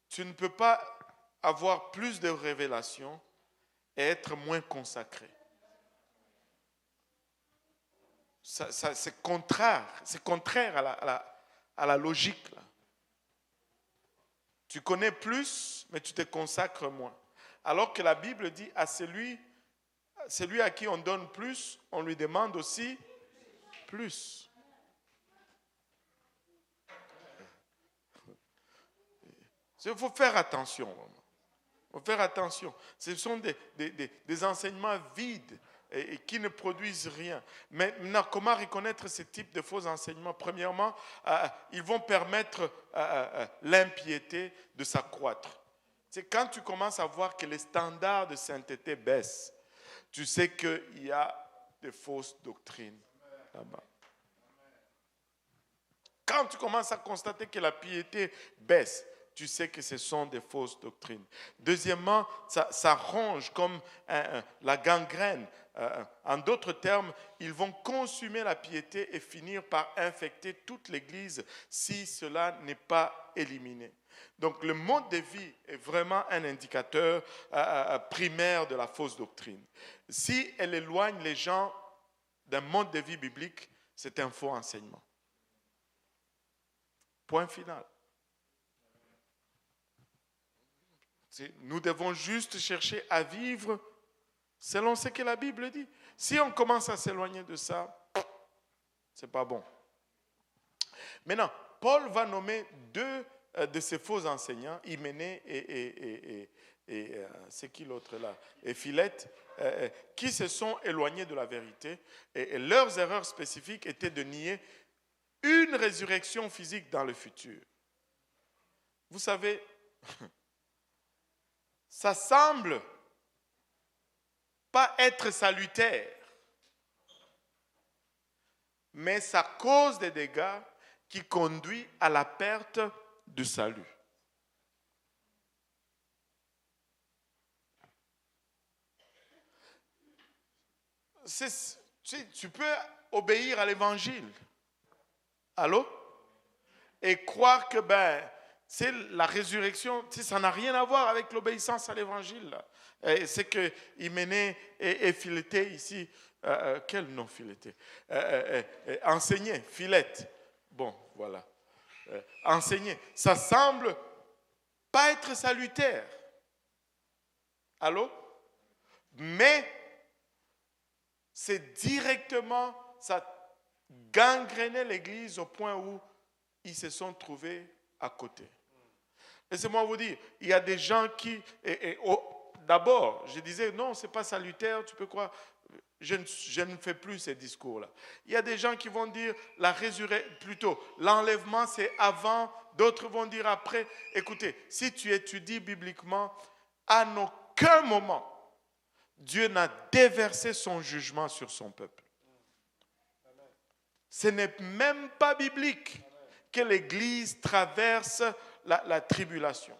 Tu ne peux pas avoir plus de révélations et être moins consacré. C'est contraire à la logique. Là. Tu connais plus, mais tu te consacres moins. Alors que la Bible dit à celui à qui on donne plus, on lui demande aussi plus. Il faut faire attention. Il faut faire attention. Ce sont des enseignements vides et qui ne produisent rien. Mais maintenant, comment reconnaître ce type de faux enseignements? Premièrement, ils vont permettre l'impiété de s'accroître. C'est quand tu commences à voir que les standards de sainteté baissent, tu sais qu'il y a des fausses doctrines là-bas. Quand tu commences à constater que la piété baisse, tu sais que ce sont des fausses doctrines. Deuxièmement, ça ronge comme la gangrène. En d'autres termes, ils vont consumer la piété et finir par infecter toute l'Église si cela n'est pas éliminé. Donc le mode de vie est vraiment un indicateur primaire de la fausse doctrine. Si elle éloigne les gens d'un mode de vie biblique, c'est un faux enseignement. Point final. Nous devons juste chercher à vivre selon ce que la Bible dit. Si on commence à s'éloigner de ça, c'est pas bon. Maintenant, Paul va nommer deux de ces faux enseignants, Hyménée et c'est qui l'autre là? Et Philette, qui se sont éloignés de la vérité. Et leurs erreurs spécifiques étaient de nier une résurrection physique dans le futur. Vous savez, ça semble pas être salutaire, mais ça cause des dégâts qui conduisent à la perte du salut. Tu peux obéir à l'évangile. Allô? Et croire que c'est la résurrection, ça n'a rien à voir avec l'obéissance à l'évangile. C'est que Hyménée et Philété ici, quel nom Philété? Enseigner, Philette. Bon, voilà. Enseigner. Ça semble pas être salutaire. Allô? Mais c'est directement, ça gangrénait l'Église au point où ils se sont trouvés à côté. Laissez-moi vous dire, il y a des gens qui... d'abord, je disais, non, ce n'est pas salutaire, tu peux croire... Je ne fais plus ces discours-là. Il y a des gens qui vont dire, l'enlèvement, c'est avant, d'autres vont dire après. Écoutez, si tu étudies bibliquement, à aucun moment, Dieu n'a déversé son jugement sur son peuple. Ce n'est même pas biblique que l'Église traverse la tribulation.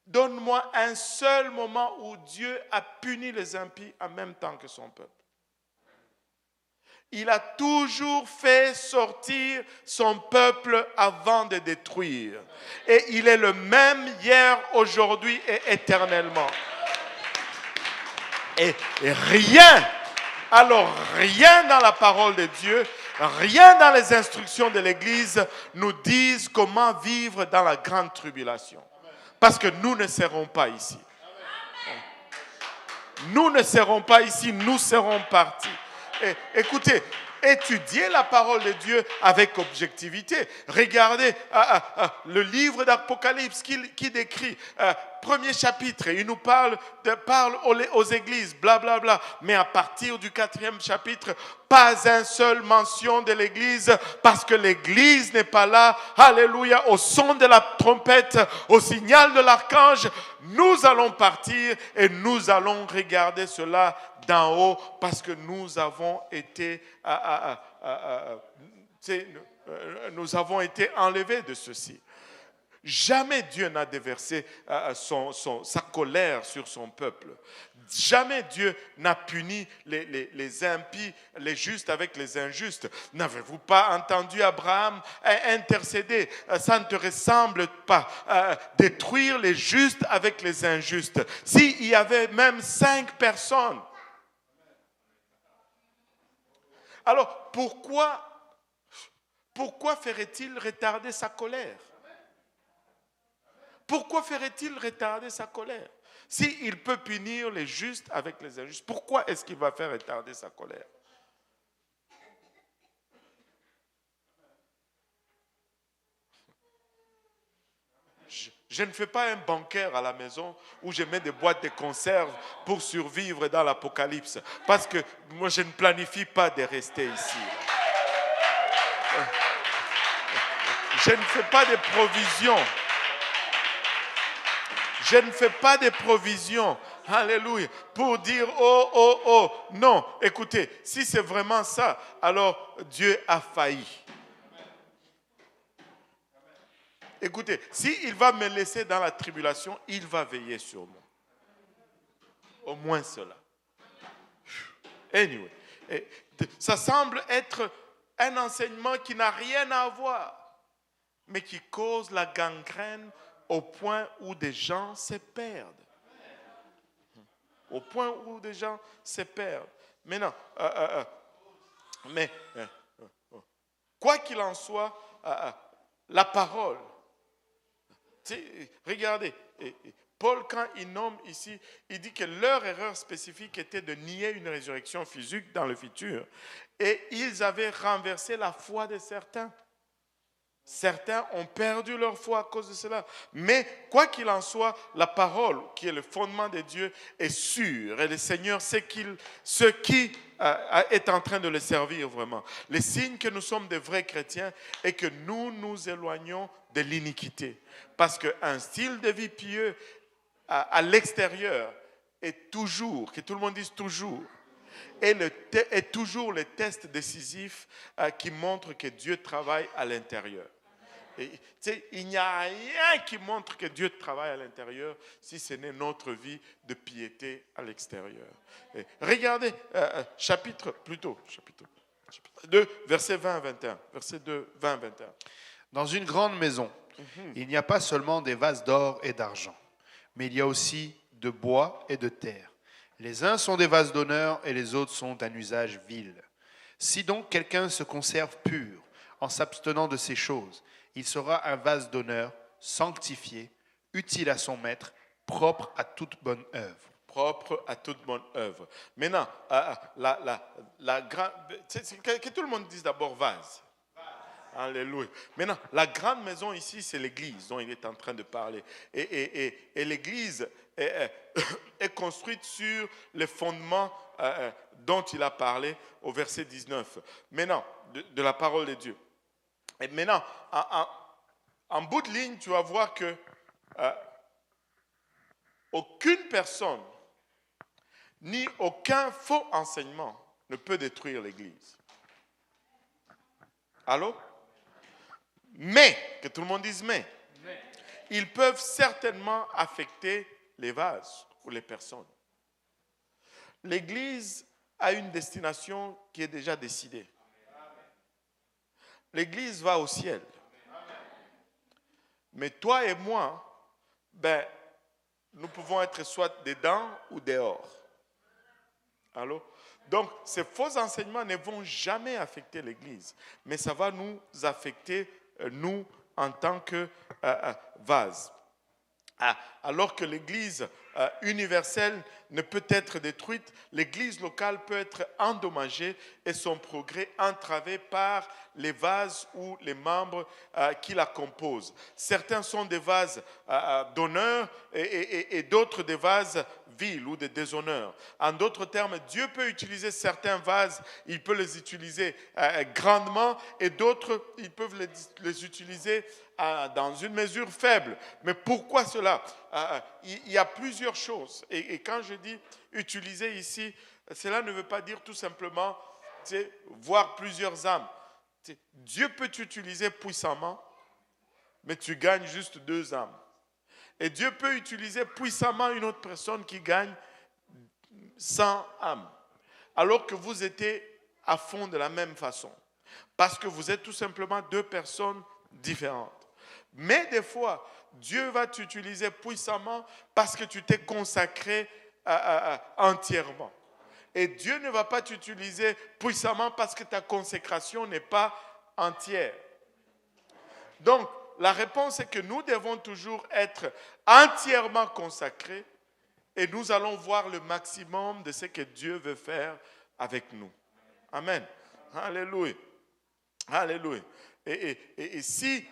Donne-moi un seul moment où Dieu a puni les impies en même temps que son peuple. il a toujours fait sortir son peuple avant de détruire. Et il est le même hier, aujourd'hui et éternellement. Et rien, alors rien dans la parole de Dieu, rien dans les instructions de l'Église nous disent comment vivre dans la grande tribulation. Parce que nous ne serons pas ici. Nous ne serons pas ici, nous serons partis. Et, écoutez, étudiez la parole de Dieu avec objectivité. Regardez le livre d'Apocalypse qui décrit, premier chapitre, il nous parle aux églises, blablabla. Bla, bla. Mais à partir du 4e chapitre, pas un seul mention de l'église, parce que l'église n'est pas là. Alléluia, au son de la trompette, au signal de l'archange, nous allons partir et nous allons regarder cela d'en haut, parce que nous avons été nous avons été enlevés de ceci. Jamais Dieu n'a déversé sa colère sur son peuple. Jamais Dieu n'a puni les impies, les justes avec les injustes. N'avez-vous pas entendu Abraham intercéder? Ça ne te ressemble pas. Détruire les justes avec les injustes. S'il y avait même 5 personnes. Alors, pourquoi ferait-il retarder sa colère? Pourquoi ferait-il retarder sa colère? S'il peut punir les justes avec les injustes, pourquoi est-ce qu'il va faire retarder sa colère? Je ne fais pas un banqueur à la maison où je mets des boîtes de conserve pour survivre dans l'Apocalypse. Parce que moi, je ne planifie pas de rester ici. Je ne fais pas de provisions. Je ne fais pas de provisions. Alléluia. Pour dire, oh. Non, écoutez, si c'est vraiment ça, alors Dieu a failli. Écoutez, s'il va me laisser dans la tribulation, il va veiller sur moi. Au moins cela. Anyway, ça semble être un enseignement qui n'a rien à voir, mais qui cause la gangrène au point où des gens se perdent. Au point où des gens se perdent. Maintenant, quoi qu'il en soit, la parole. Regardez, Paul, quand il nomme ici, il dit que leur erreur spécifique était de nier une résurrection physique dans le futur. Et ils avaient renversé la foi de certains. Certains ont perdu leur foi à cause de cela. Mais quoi qu'il en soit, la parole, qui est le fondement de Dieu, est sûre. Et le Seigneur sait ce qui est en train de le servir vraiment. Le signe que nous sommes des vrais chrétiens est que nous nous éloignons de l'iniquité. Parce qu'un style de vie pieux à l'extérieur est toujours, que tout le monde dise toujours, est toujours le test décisif qui montre que Dieu travaille à l'intérieur. Et, il n'y a rien qui montre que Dieu travaille à l'intérieur si ce n'est notre vie de piété à l'extérieur. Et regardez, chapitre 2, verset 20 à 21. Verset 2, 20 à 21.
Dans une grande maison, il n'y a pas seulement des vases d'or et d'argent, mais il y a aussi de bois et de terre. Les uns sont des vases d'honneur et les autres sont d'un usage vil. Si donc quelqu'un se conserve pur en s'abstenant de ces choses, il sera un vase d'honneur, sanctifié, utile à son maître, propre à toute bonne œuvre.
Propre à toute bonne œuvre. Maintenant, que tout le monde dise d'abord vase. Alléluia. Maintenant, la grande maison ici, c'est l'église dont il est en train de parler. Et l'église est construite sur les fondements dont il a parlé au verset 19. Maintenant, de la parole de Dieu. Et maintenant, en bout de ligne, tu vas voir que aucune personne, ni aucun faux enseignement ne peut détruire l'église. Allô? Mais, que tout le monde dise mais, ils peuvent certainement affecter les vases ou les personnes. L'église a une destination qui est déjà décidée. L'Église va au ciel. Mais toi et moi, nous pouvons être soit dedans ou dehors. Allô? Donc, ces faux enseignements ne vont jamais affecter l'Église, mais ça va nous affecter, nous, en tant que vase. Alors que l'Église universelle ne peut être détruite, l'Église locale peut être endommagée et son progrès entravé par les vases ou les membres qui la composent. Certains sont des vases d'honneur et d'autres des vases vils ou de déshonneur. En d'autres termes, Dieu peut utiliser certains vases, il peut les utiliser grandement et d'autres, ils peuvent les utiliser dans une mesure faible. Mais pourquoi cela? Il y a plusieurs choses. Et quand je dis utiliser ici, cela ne veut pas dire tout simplement voir plusieurs âmes. Dieu peut t'utiliser puissamment, mais tu gagnes juste 2 âmes. Et Dieu peut utiliser puissamment une autre personne qui gagne 100 âmes. Alors que vous étiez à fond de la même façon. Parce que vous êtes tout simplement 2 personnes différentes. Mais des fois, Dieu va t'utiliser puissamment parce que tu t'es consacré entièrement. Et Dieu ne va pas t'utiliser puissamment parce que ta consécration n'est pas entière. Donc, la réponse est que nous devons toujours être entièrement consacrés et nous allons voir le maximum de ce que Dieu veut faire avec nous. Amen. Alléluia. Alléluia. Et si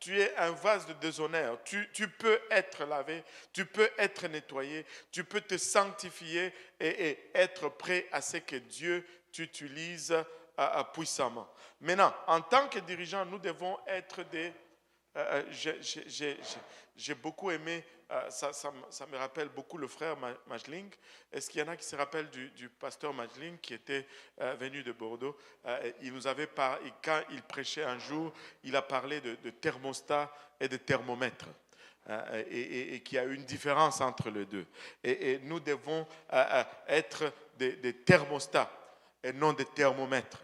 tu es un vase de déshonneur, tu peux être lavé, tu peux être nettoyé, tu peux te sanctifier et être prêt à ce que Dieu t'utilise puissamment. Maintenant, en tant que dirigeant, nous devons être des... j'ai beaucoup aimé, ça me rappelle beaucoup le frère Majling. Est-ce qu'il y en a qui se rappellent du pasteur Majling qui était venu de Bordeaux? Il nous avait parlé, quand il prêchait un jour, il a parlé de thermostat et de thermomètre. Et qu'il y a une différence entre les deux. Et nous devons être des thermostats et non des thermomètres.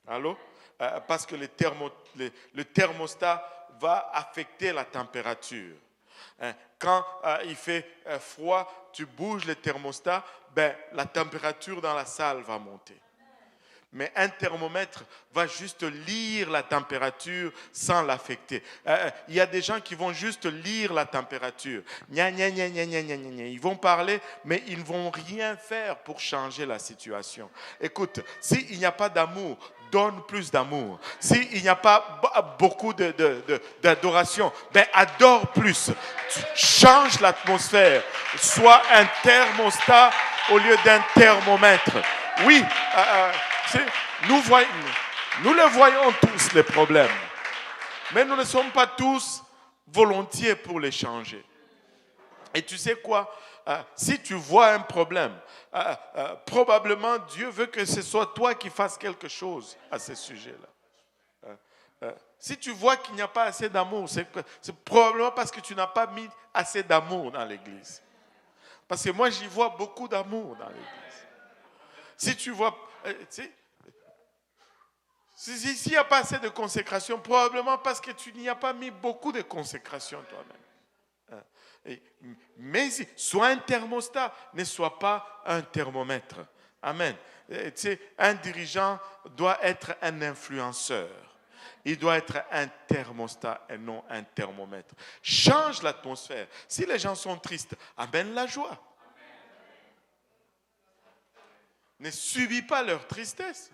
Allô? Parce que le thermostat va affecter la température. Quand il fait froid, tu bouges le thermostat, la température dans la salle va monter. Mais un thermomètre va juste lire la température sans l'affecter. Il y a des gens qui vont juste lire la température. Ils vont parler, mais ils ne vont rien faire pour changer la situation. Écoute, s'il n'y a pas d'amour, donne plus d'amour. S'il n'y a pas beaucoup d'adoration, adore plus. Change l'atmosphère. Sois un thermostat au lieu d'un thermomètre. Oui, nous le voyons tous, les problèmes. Mais nous ne sommes pas tous volontiers pour les changer. Et tu sais quoi? Si tu vois un problème, probablement Dieu veut que ce soit toi qui fasses quelque chose à ce sujet-là. Si tu vois qu'il n'y a pas assez d'amour, c'est probablement parce que tu n'as pas mis assez d'amour dans l'église. Parce que moi, j'y vois beaucoup d'amour dans l'église. Si tu vois... S'il n'y a pas assez de consécration, probablement parce que tu n'y as pas mis beaucoup de consécration toi-même. Mais sois un thermostat, ne sois pas un thermomètre. Amen. Un dirigeant doit être un influenceur. Il doit être un thermostat et non un thermomètre. Change l'atmosphère. Si les gens sont tristes, amène la joie. Ne subis pas leur tristesse.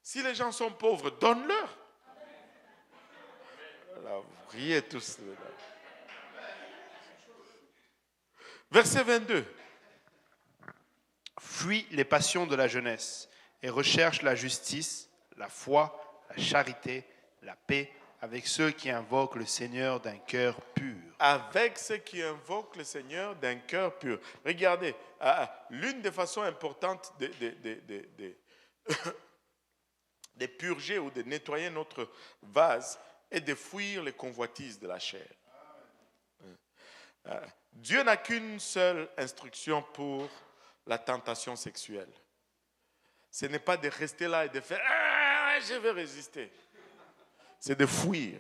Si les gens sont pauvres, donne-leur. Là, vous riez tous. Verset 22.
Fuis les passions de la jeunesse et recherche la justice, la foi, la charité, la paix avec ceux qui invoquent le Seigneur d'un cœur pur.
Avec ceux qui invoquent le Seigneur d'un cœur pur. Regardez, l'une des façons importantes de purger ou de nettoyer notre vase est de fuir les convoitises de la chair. Dieu n'a qu'une seule instruction pour la tentation sexuelle. Ce n'est pas de rester là et de faire « Ah, je vais résister ». C'est de fuir.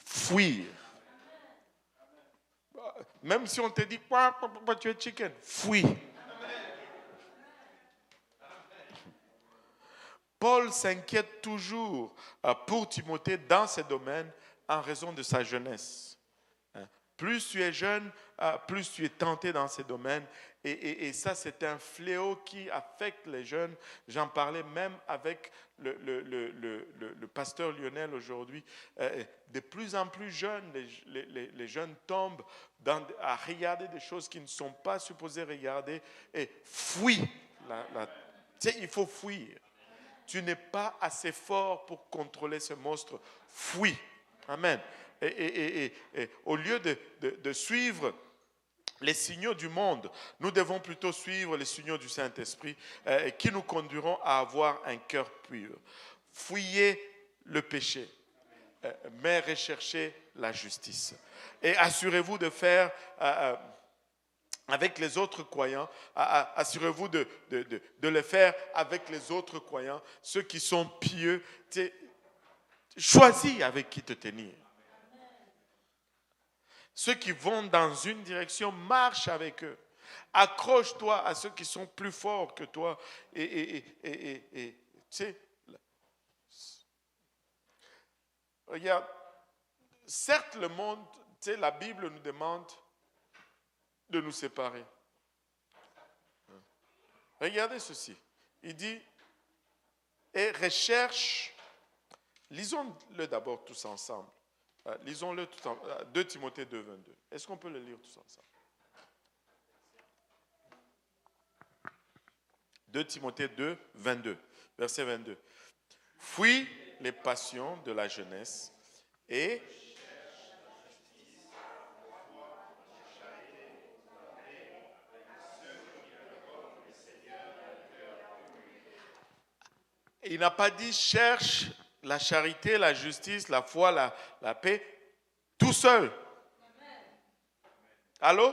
Fuir. Même si on te dit quoi, tu es chicken, fuis. Paul s'inquiète toujours pour Timothée dans ce domaine en raison de sa jeunesse. Plus tu es jeune, plus tu es tenté dans ces domaines. Et ça, c'est un fléau qui affecte les jeunes. J'en parlais même avec le pasteur Lionel aujourd'hui. De plus en plus jeunes, les jeunes tombent à regarder des choses qu'ils ne sont pas supposés regarder et fuient. Tu sais, il faut fuir. Tu n'es pas assez fort pour contrôler ce monstre. Fuis. Amen. Et au lieu de suivre les signaux du monde, nous devons plutôt suivre les signaux du Saint-Esprit qui nous conduiront à avoir un cœur pur. Fuyez le péché, mais recherchez la justice. Et assurez-vous de faire avec les autres croyants, assurez-vous de le faire avec les autres croyants, ceux qui sont pieux. Choisis avec qui te tenir. Ceux qui vont dans une direction, marche avec eux. Accroche-toi à ceux qui sont plus forts que toi. Et tu sais, regarde, certes le monde, tu sais, la Bible nous demande de nous séparer. Regardez ceci. Il dit, et recherche, lisons-le d'abord tous ensemble. Lisons-le tout ensemble. 2 Timothée 2, 22. Est-ce qu'on peut le lire tous ensemble? 2 Timothée 2, 22. Verset 22. Fuis les passions de la jeunesse et il n'a pas dit cherche la charité, la justice, la foi, la paix, tout seul. Allô?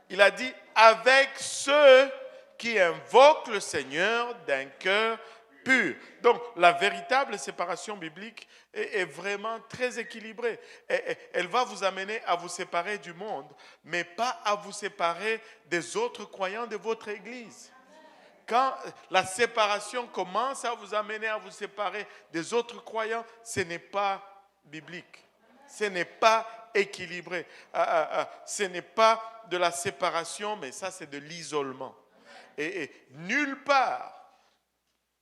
Il a dit avec ceux qui invoquent le Seigneur d'un cœur pur. Donc, la véritable séparation biblique est vraiment très équilibrée. Elle va vous amener à vous séparer du monde, mais pas à vous séparer des autres croyants de votre église. Quand la séparation commence à vous amener à vous séparer des autres croyants, ce n'est pas biblique. Ce n'est pas équilibré. Ce n'est pas de la séparation, mais ça, c'est de l'isolement. Et nulle part,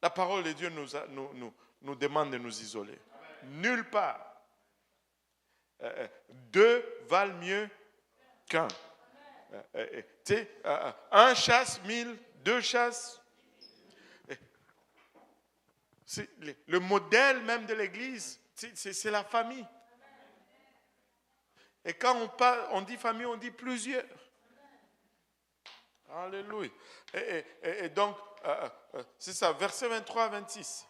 la parole de Dieu nous demande de nous isoler. Nulle part. Deux valent mieux qu'un. Tu sais, un chasse 1000, deux chasses. C'est le modèle même de l'Église, c'est la famille. Et quand on dit famille, on dit plusieurs. Alléluia. Et donc, c'est ça, verset 23 à 26.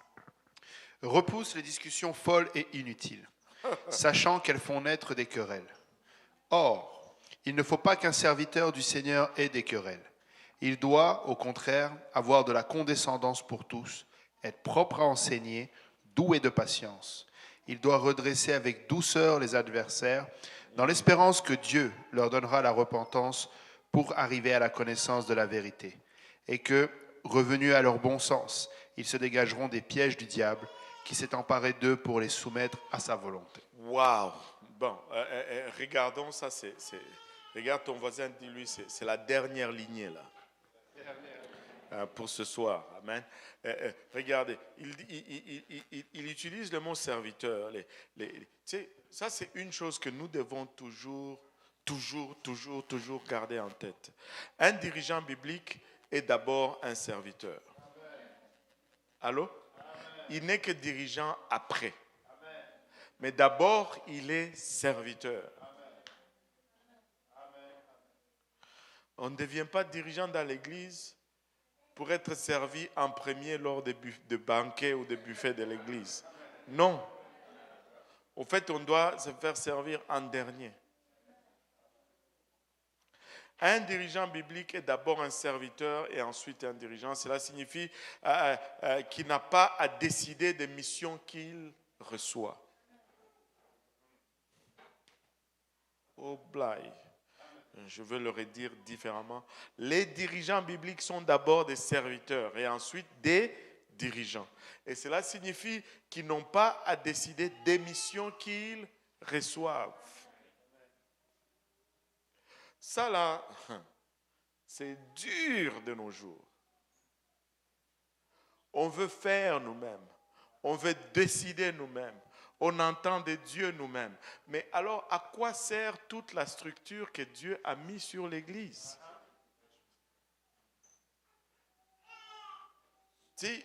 Repousse les discussions folles et inutiles, sachant qu'elles font naître des querelles. Or, il ne faut pas qu'un serviteur du Seigneur ait des querelles. Il doit, au contraire, avoir de la condescendance pour tous, être propre à enseigner, doux et de patience. Il doit redresser avec douceur les adversaires, dans l'espérance que Dieu leur donnera la repentance pour arriver à la connaissance de la vérité, et que, revenus à leur bon sens, ils se dégageront des pièges du diable qui s'est emparé d'eux pour les soumettre à sa volonté.
Waouh! Bon, regardons ça, regarde ton voisin, dis-lui, c'est la dernière lignée là. Pour ce soir. Amen. Regardez, il utilise le mot serviteur. Tu sais, ça, c'est une chose que nous devons toujours garder en tête. Un dirigeant biblique est d'abord un serviteur. Allô? Il n'est que dirigeant après. Mais d'abord, il est serviteur. On ne devient pas dirigeant dans l'église pour être servi en premier lors de banquets ou de buffets de l'église. Non. Au fait, on doit se faire servir en dernier. Un dirigeant biblique est d'abord un serviteur et ensuite un dirigeant. Cela signifie qu'il n'a pas à décider des missions qu'il reçoit. Oh, blague. Je veux le redire différemment. Les dirigeants bibliques sont d'abord des serviteurs et ensuite des dirigeants. Et cela signifie qu'ils n'ont pas à décider des missions qu'ils reçoivent. Ça là, c'est dur de nos jours. On veut faire nous-mêmes. On veut décider nous-mêmes. On entend de Dieu nous-mêmes. Mais alors, à quoi sert toute la structure que Dieu a mise sur l'Église? Si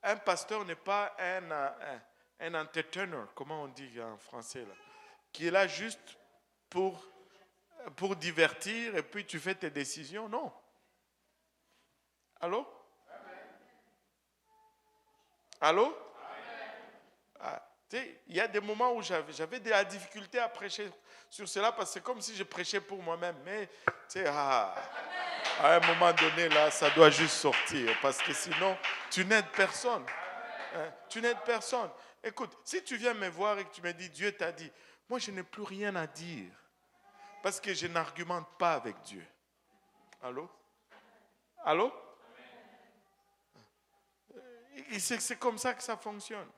un pasteur n'est pas un entertainer, comment on dit en français, là, qui est là juste pour divertir et puis tu fais tes décisions, non. Allô? Allô? Il y a des moments où j'avais de la difficulté à prêcher sur cela parce que c'est comme si je prêchais pour moi-même. Mais à un moment donné, là, ça doit juste sortir parce que sinon, tu n'aides personne. Tu n'aides personne. Écoute, si tu viens me voir et que tu me dis, Dieu t'a dit, moi, je n'ai plus rien à dire parce que je n'argumente pas avec Dieu. Allô? Allô? C'est comme ça que ça fonctionne.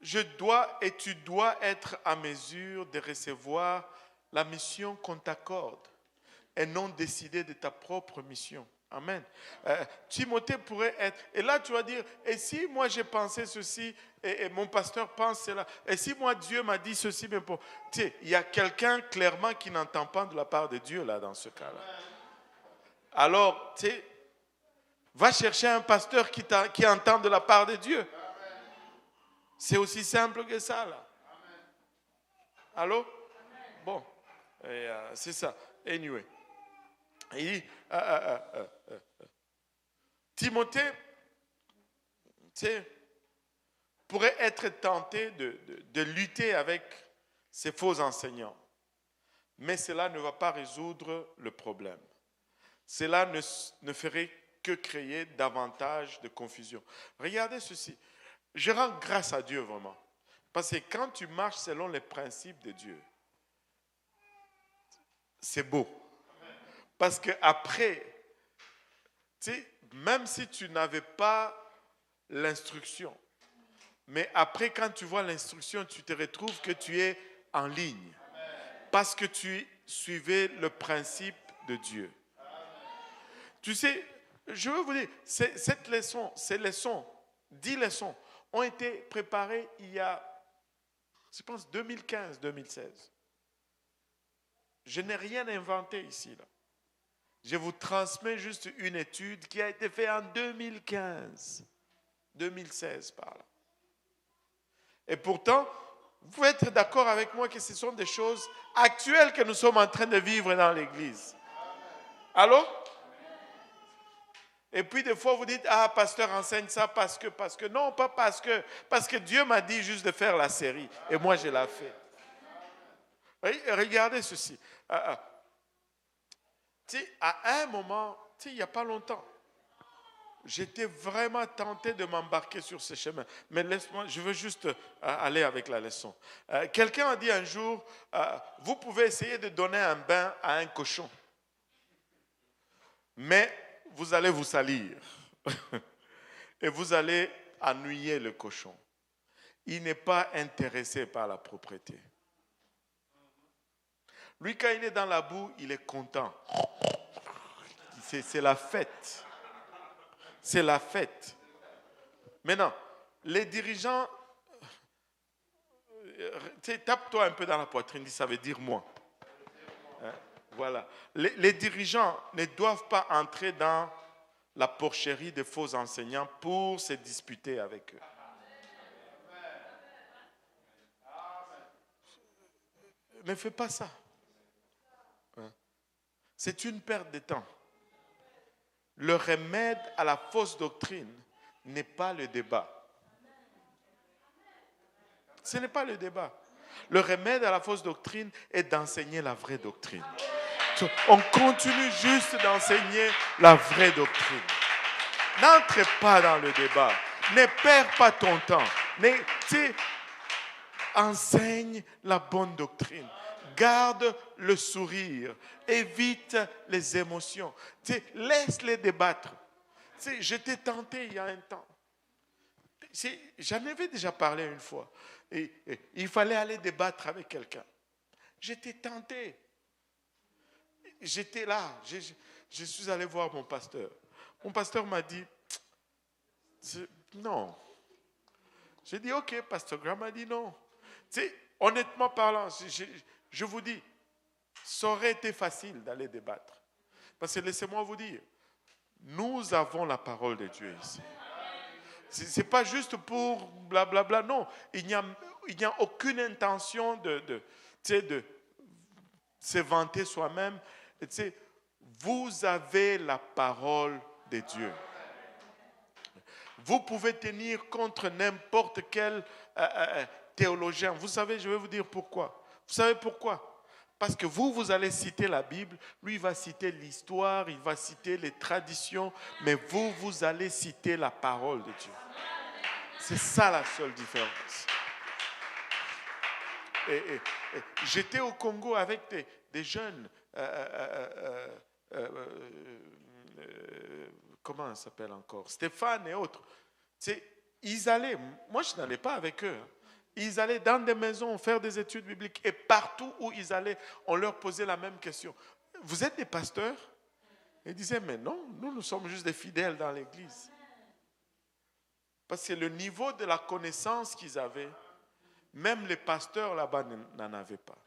Je dois et tu dois être à mesure de recevoir la mission qu'on t'accorde et non décider de ta propre mission. Amen. Timothée pourrait être, et là tu vas dire, et si moi j'ai pensé ceci, et mon pasteur pense cela, et si moi Dieu m'a dit ceci, mais pour, il y a quelqu'un clairement qui n'entend pas de la part de Dieu là dans ce cas-là. Alors, va chercher un pasteur qui entend de la part de Dieu. C'est aussi simple que ça là. Allô? Bon, c'est ça. Anyway. Et Timothée pourrait être tenté de lutter avec ces faux enseignants. Mais cela ne va pas résoudre le problème. Cela ne ferait que créer davantage de confusion. Regardez ceci. Je rends grâce à Dieu vraiment. Parce que quand tu marches selon les principes de Dieu, c'est beau. Parce qu'après, même si tu n'avais pas l'instruction, mais après quand tu vois l'instruction, tu te retrouves que tu es en ligne. Parce que tu suivais le principe de Dieu. Tu sais, je veux vous dire, ces leçons, 10 leçons, ont été préparées il y a, je pense, 2015-2016. Je n'ai rien inventé ici, là. Je vous transmets juste une étude qui a été faite en 2015, 2016 par là. Et pourtant, vous pouvez être d'accord avec moi que ce sont des choses actuelles que nous sommes en train de vivre dans l'Église. Allô? Et puis des fois vous dites, ah, pasteur enseigne ça parce que, non, pas parce que Dieu m'a dit juste de faire la série. Et moi je l'ai fait. Regardez ceci. À un moment, il n'y a pas longtemps, j'étais vraiment tenté de m'embarquer sur ce chemin. Mais laisse-moi, je veux juste aller avec la leçon. Quelqu'un a dit un jour, vous pouvez essayer de donner un bain à un cochon. Mais vous allez vous salir. Et vous allez ennuyer le cochon. Il n'est pas intéressé par la propreté. Lui, quand il est dans la boue, il est content. C'est la fête. C'est la fête. Maintenant, les dirigeants, tape-toi un peu dans la poitrine, ça veut dire moi. Hein? Voilà. Les dirigeants ne doivent pas entrer dans la porcherie des faux enseignants pour se disputer avec eux. Ne fais pas ça. C'est une perte de temps. Le remède à la fausse doctrine n'est pas le débat. Ce n'est pas le débat. Le remède à la fausse doctrine est d'enseigner la vraie doctrine. On continue juste d'enseigner la vraie doctrine. N'entre pas dans le débat. Ne perds pas ton temps. Enseigne la bonne doctrine. Garde le sourire. Évite les émotions. Laisse-les débattre. J'étais tenté il y a un temps. J'en avais déjà parlé une fois. Et il fallait aller débattre avec quelqu'un. J'étais tenté. J'étais là. Je suis allé voir mon pasteur. Mon pasteur m'a dit, non. J'ai dit, ok, pasteur Graham m'a dit non. Honnêtement parlant, je vous dis, ça aurait été facile d'aller débattre. Parce que laissez-moi vous dire, nous avons la parole de Dieu ici. Ce n'est pas juste pour blablabla, non. Il n'y a aucune intention de se vanter soi-même. Vous avez la parole de Dieu. Vous pouvez tenir contre n'importe quel théologien. Vous savez, je vais vous dire pourquoi. Vous savez pourquoi? Parce que vous allez citer la Bible, lui il va citer l'histoire, il va citer les traditions, mais vous allez citer la parole de Dieu. C'est ça la seule différence. J'étais au Congo avec des jeunes, comment ça s'appelle encore, Stéphane et autres. Ils allaient, moi je n'allais pas avec eux. Ils allaient dans des maisons faire des études bibliques et partout où ils allaient, on leur posait la même question. Vous êtes des pasteurs? Ils disaient, mais non, nous sommes juste des fidèles dans l'église. Parce que le niveau de la connaissance qu'ils avaient, même les pasteurs là-bas n'en avaient pas.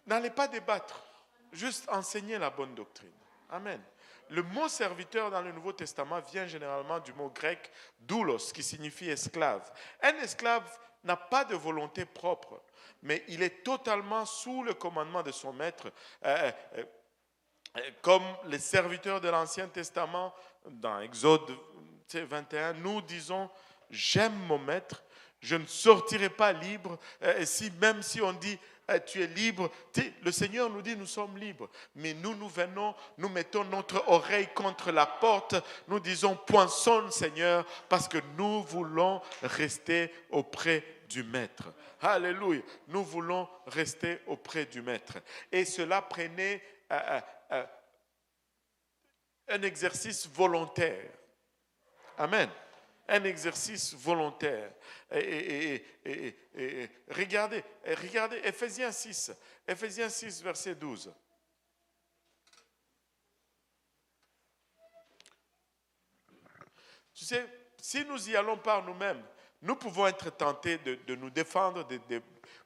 N'allez pas débattre, juste enseigner la bonne doctrine. Amen. Le mot serviteur dans le Nouveau Testament vient généralement du mot grec doulos, qui signifie esclave. Un esclave n'a pas de volonté propre, mais il est totalement sous le commandement de son maître. Comme les serviteurs de l'Ancien Testament, dans Exode 21, nous disons « J'aime mon maître, je ne sortirai pas libre. » Même si on dit tu es libre. Le Seigneur nous dit nous sommes libres. Mais nous venons, nous mettons notre oreille contre la porte. Nous disons point sonne Seigneur parce que nous voulons rester auprès du Maître. Alléluia. Nous voulons rester auprès du Maître. Et cela prenait un exercice volontaire. Amen. Un exercice volontaire. Regardez Ephésiens 6, verset 12. Tu sais, si nous y allons par nous-mêmes, nous pouvons être tentés de nous défendre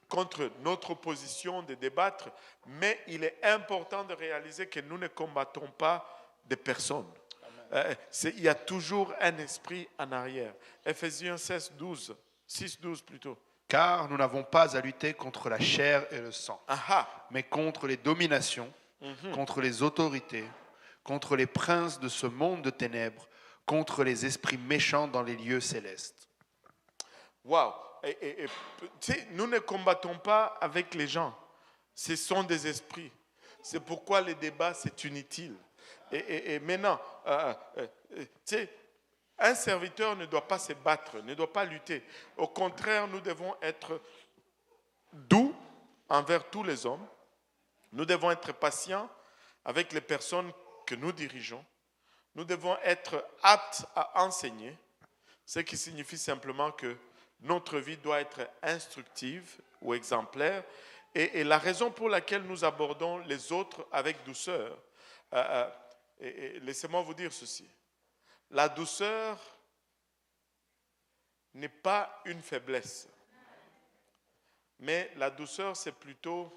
contre notre opposition, de débattre, mais il est important de réaliser que nous ne combattons pas des personnes. Il y a toujours un esprit en arrière. Ephésiens 6, 12 plutôt.
Car nous n'avons pas à lutter contre la chair et le sang, mais contre les dominations, contre les autorités, contre les princes de ce monde de ténèbres, contre les esprits méchants dans les lieux célestes.
Waouh! Nous ne combattons pas avec les gens. Ce sont des esprits. C'est pourquoi les débats, c'est inutile. Et maintenant, un serviteur ne doit pas se battre, ne doit pas lutter. Au contraire, nous devons être doux envers tous les hommes. Nous devons être patients avec les personnes que nous dirigeons. Nous devons être aptes à enseigner, ce qui signifie simplement que notre vie doit être instructive ou exemplaire. Et la raison pour laquelle nous abordons les autres avec douceur, laissez-moi vous dire ceci. La douceur n'est pas une faiblesse, mais la douceur, c'est plutôt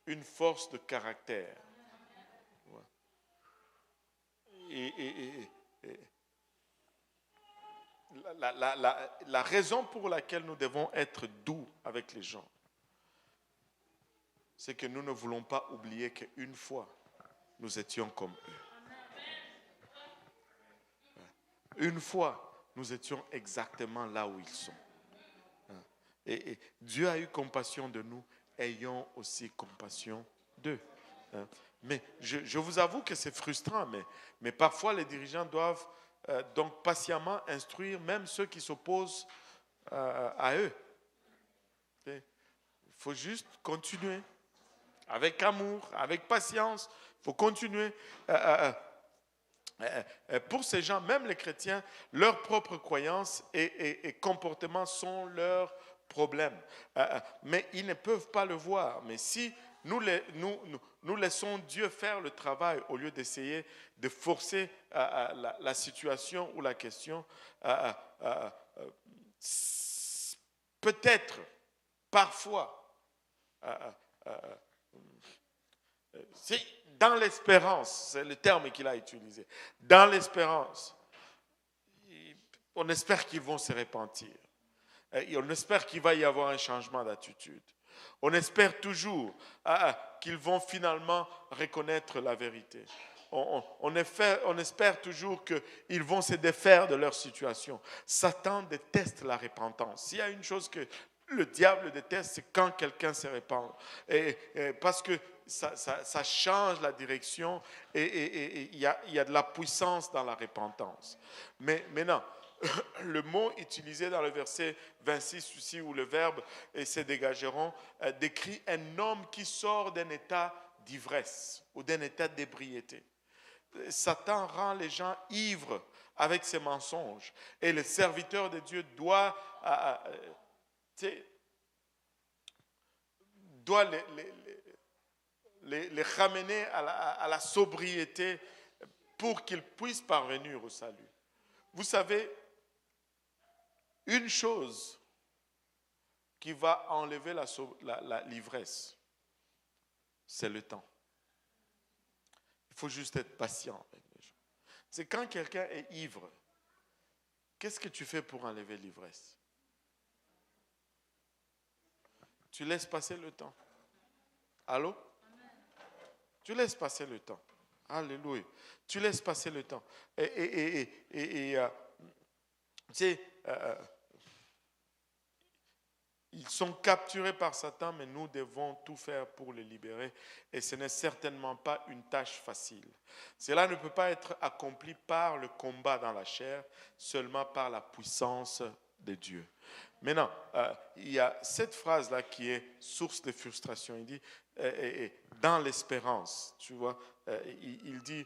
une force de caractère. La raison pour laquelle nous devons être doux avec les gens, c'est que nous ne voulons pas oublier qu'une fois, nous étions comme eux. Une fois, nous étions exactement là où ils sont. Et Dieu a eu compassion de nous, ayons aussi compassion d'eux. Mais je vous avoue que c'est frustrant, mais parfois les dirigeants doivent donc patiemment instruire même ceux qui s'opposent à eux. Il faut juste continuer avec amour, avec patience. Il faut continuer. Pour ces gens, même les chrétiens, leurs propres croyances et comportements sont leurs problèmes. Mais ils ne peuvent pas le voir. Mais si nous laissons Dieu faire le travail au lieu d'essayer de forcer la situation ou la question, peut-être, parfois, c'est dans l'espérance, c'est le terme qu'il a utilisé, dans l'espérance, on espère qu'ils vont se repentir. Et on espère qu'il va y avoir un changement d'attitude. On espère toujours qu'ils vont finalement reconnaître la vérité. On espère toujours qu'ils vont se défaire de leur situation. Satan déteste la repentance. S'il y a une chose que le diable déteste, c'est quand quelqu'un se repent. Parce que ça change la direction et il y a de la puissance dans la repentance. Mais maintenant, le mot utilisé dans le verset 26 ici, où le verbe et se dégageront, décrit un homme qui sort d'un état d'ivresse ou d'un état d'ébriété. Satan rend les gens ivres avec ses mensonges et le serviteur de Dieu doit les ramener à la sobriété pour qu'ils puissent parvenir au salut. Vous savez, une chose qui va enlever l'ivresse, c'est le temps. Il faut juste être patient avec les gens. C'est quand quelqu'un est ivre, qu'est-ce que tu fais pour enlever l'ivresse? Tu laisses passer le temps. Allô? Tu laisses passer le temps. Alléluia. Tu laisses passer le temps. Tu sais, ils sont capturés par Satan, mais nous devons tout faire pour les libérer. Et ce n'est certainement pas une tâche facile. Cela ne peut pas être accompli par le combat dans la chair, seulement par la puissance de Dieu. Maintenant, il y a cette phrase-là qui est source de frustration. Il dit, dans l'espérance, tu vois, il dit,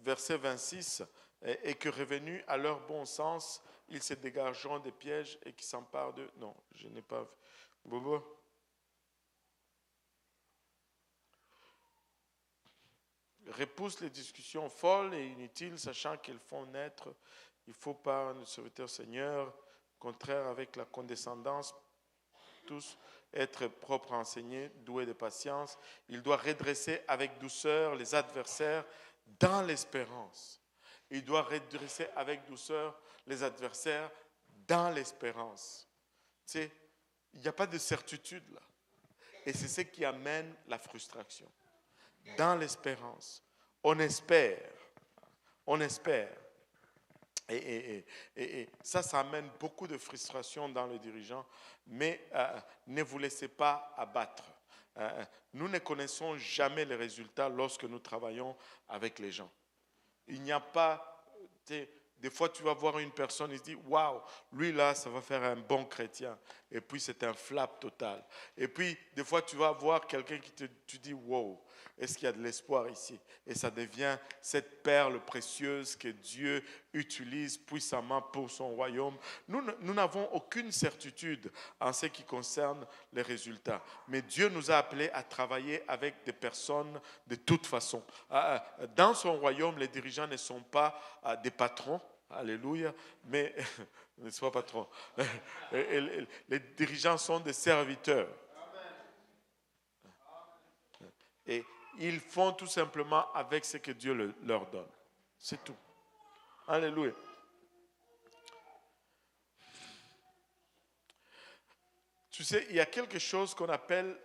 verset 26, et que revenus à leur bon sens, ils se dégageront des pièges et qui s'emparent d'eux. Non, je n'ai pas vu. Bobo. Repousse les discussions folles et inutiles, sachant qu'elles font naître, il faut par notre serviteur Seigneur, contraire avec la condescendance, tous être propres, enseignés, doués de patience. Il doit redresser avec douceur les adversaires dans l'espérance. Il doit redresser avec douceur les adversaires dans l'espérance. Tu sais, il n'y a pas de certitude là. Et c'est ce qui amène la frustration. Dans l'espérance, on espère. On espère. Et ça amène beaucoup de frustration dans les dirigeants, mais ne vous laissez pas abattre. Nous ne connaissons jamais les résultats lorsque nous travaillons avec les gens. Il n'y a pas, des fois tu vas voir une personne et tu dis, waouh, lui là, ça va faire un bon chrétien. Et puis c'est un flap total. Et puis des fois tu vas voir quelqu'un qui tu dis, wow, est-ce qu'il y a de l'espoir ici? Et ça devient cette perle précieuse que Dieu utilise puissamment pour son royaume. Nous n'avons aucune certitude en ce qui concerne les résultats. Mais Dieu nous a appelés à travailler avec des personnes de toute façon. Dans son royaume, les dirigeants ne sont pas des patrons. Alléluia. Mais, ne sois pas patron. Les dirigeants sont des serviteurs. Et ils font tout simplement avec ce que Dieu leur donne. C'est tout. Alléluia. Tu sais, il y a quelque chose qu'on appelle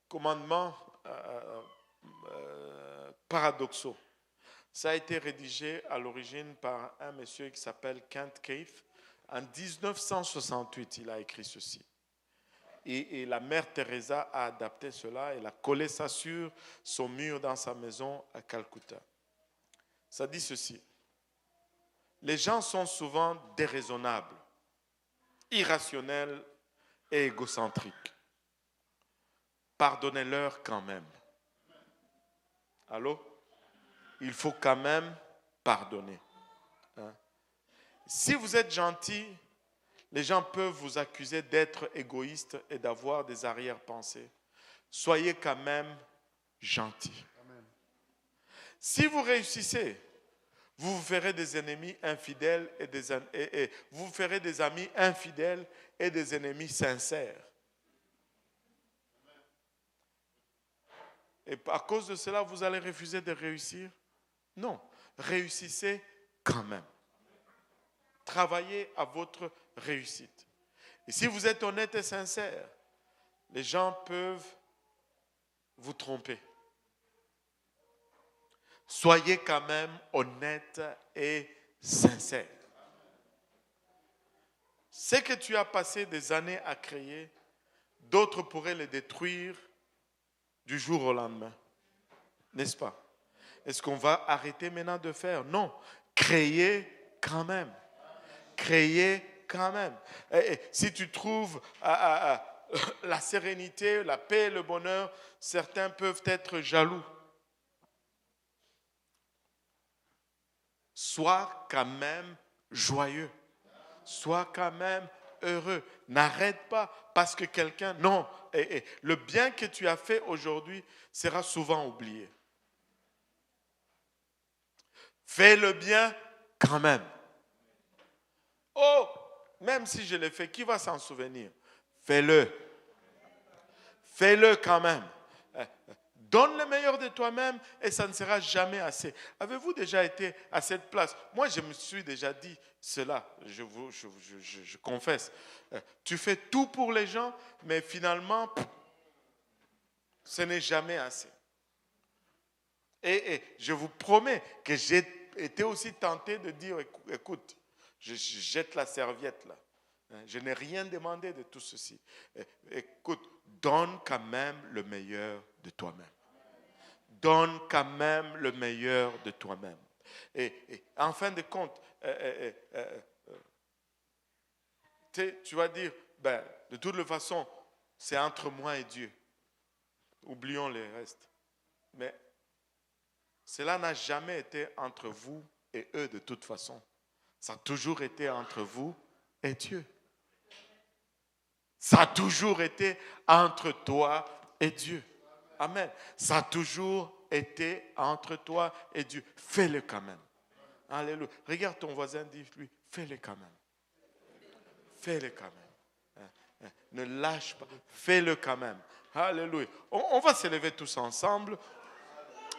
commandements paradoxaux. Ça a été rédigé à l'origine par un monsieur qui s'appelle Kent Cave. En 1968, il a écrit ceci. Et la mère Teresa a adapté cela. Elle a collé ça sur son mur dans sa maison à Calcutta. Ça dit ceci. Les gens sont souvent déraisonnables, irrationnels et égocentriques. Pardonnez-leur quand même. Allô? Il faut quand même pardonner. Hein? Si vous êtes gentil, les gens peuvent vous accuser d'être égoïste et d'avoir des arrière-pensées. Soyez quand même gentil. Amen. Si vous réussissez, vous vous ferez des ennemis infidèles et vous vous ferez des amis infidèles et des ennemis sincères. Et à cause de cela, vous allez refuser de réussir? Non, réussissez quand même. Travaillez à votre réussite. Et si vous êtes honnête et sincère, les gens peuvent vous tromper. Soyez quand même honnête et sincère. Ce que tu as passé des années à créer, d'autres pourraient le détruire du jour au lendemain. N'est-ce pas? Est-ce qu'on va arrêter maintenant de faire? Non. Créez quand même. Créez quand même. Et si tu trouves la sérénité, la paix, le bonheur, certains peuvent être jaloux. Sois quand même joyeux. Sois quand même heureux. N'arrête pas parce que quelqu'un... Non. Et le bien que tu as fait aujourd'hui sera souvent oublié. Fais le bien quand même. Oh, même si je l'ai fait, qui va s'en souvenir? Fais-le. Fais-le quand même. Donne le meilleur de toi-même et ça ne sera jamais assez. Avez-vous déjà été à cette place? Moi, je me suis déjà dit cela, je confesse. Tu fais tout pour les gens, mais finalement, ce n'est jamais assez. Et je vous promets que j'ai été aussi tenté de dire, écoute, je jette la serviette là. Je n'ai rien demandé de tout ceci. Écoute, donne quand même le meilleur de toi-même. Donne quand même le meilleur de toi-même. Et en fin de compte, tu vas dire, de toute façon, c'est entre moi et Dieu. Oublions les restes. Mais cela n'a jamais été entre vous et eux de toute façon. Ça a toujours été entre vous et Dieu. Ça a toujours été entre toi et Dieu. Amen. Ça a toujours été entre toi et Dieu. Fais-le quand même. Alléluia. Regarde ton voisin, dis-lui, fais-le quand même. Fais-le quand même. Ne lâche pas. Fais-le quand même. Alléluia. On va se lever tous ensemble.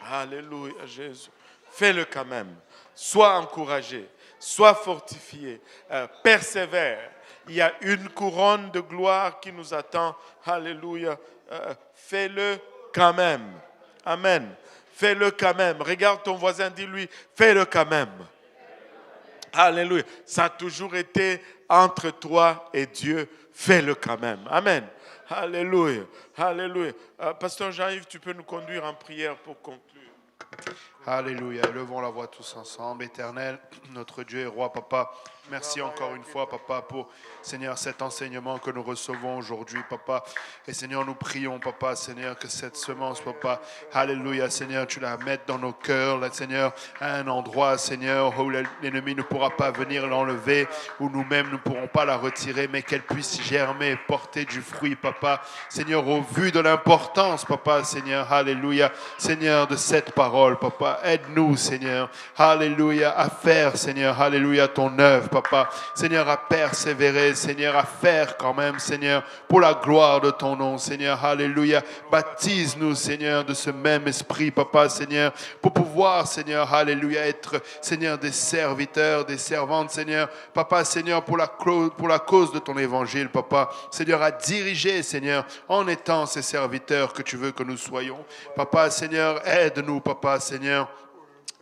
Alléluia, Jésus. Fais-le quand même. Sois encouragé. Sois fortifié. Persévère. Il y a une couronne de gloire qui nous attend. Alléluia. Fais-le quand même. Amen. Fais-le quand même. Regarde ton voisin, dis-lui, fais-le quand même. Alléluia. Ça a toujours été entre toi et Dieu. Fais-le quand même. Amen. Alléluia. Alléluia. Pasteur Jean-Yves, tu peux nous conduire en prière pour conclure.
Alléluia. Levons la voix tous ensemble. Éternel, notre Dieu et roi, papa, merci encore une fois, papa, pour, Seigneur, cet enseignement que nous recevons aujourd'hui, papa. Et Seigneur, nous prions, papa, Seigneur, que cette semence, papa, alléluia, Seigneur, tu la mettes dans nos cœurs, là, Seigneur, à un endroit, Seigneur, où l'ennemi ne pourra pas venir l'enlever, où nous-mêmes ne pourrons pas la retirer, mais qu'elle puisse germer et porter du fruit, papa. Seigneur, au vu de l'importance, papa, Seigneur, alléluia, Seigneur, de cette parole, papa. Aide-nous, Seigneur, alléluia, à faire, Seigneur, alléluia, ton œuvre, papa. Seigneur, à persévérer, Seigneur, à faire quand même, Seigneur, pour la gloire de ton nom, Seigneur, alléluia. Baptise-nous, Seigneur, de ce même esprit, papa, Seigneur, pour pouvoir, Seigneur, alléluia, être, Seigneur, des serviteurs, des servantes, Seigneur, papa, Seigneur, pour la cause de ton évangile, papa, Seigneur, à diriger, Seigneur, en étant ces serviteurs que tu veux que nous soyons. Papa, Seigneur, aide-nous, papa, Seigneur,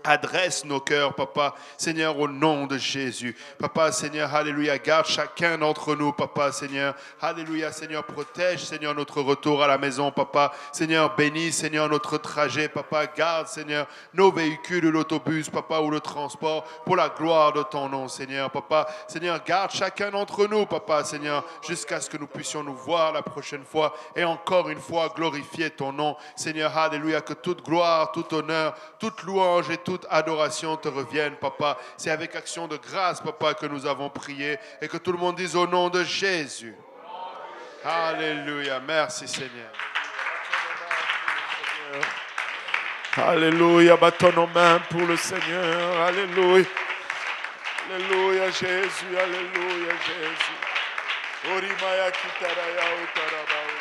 Adresse nos cœurs, Papa, Seigneur, au nom de Jésus. Papa, Seigneur, alléluia, garde chacun d'entre nous, Papa, Seigneur. Alléluia, Seigneur, protège, Seigneur, notre retour à la maison, Papa. Seigneur, bénis, Seigneur, notre trajet, Papa. Garde, Seigneur, nos véhicules, l'autobus, Papa, ou le transport, pour la gloire de ton nom, Seigneur, Papa. Seigneur, garde chacun d'entre nous, Papa, Seigneur, jusqu'à ce que nous puissions nous voir la prochaine fois et encore une fois glorifier ton nom. Seigneur, alléluia, que toute gloire, tout honneur, toute louange et toute adoration te reviennent, Papa. C'est avec action de grâce, Papa, que nous avons prié et que tout le monde dise au nom de Jésus. Alléluia. Merci, Seigneur.
Alléluia. Battons nos mains pour le Seigneur. Alléluia. Alléluia, Jésus. Alléluia, Jésus. Orimaya kitaraya utaraba.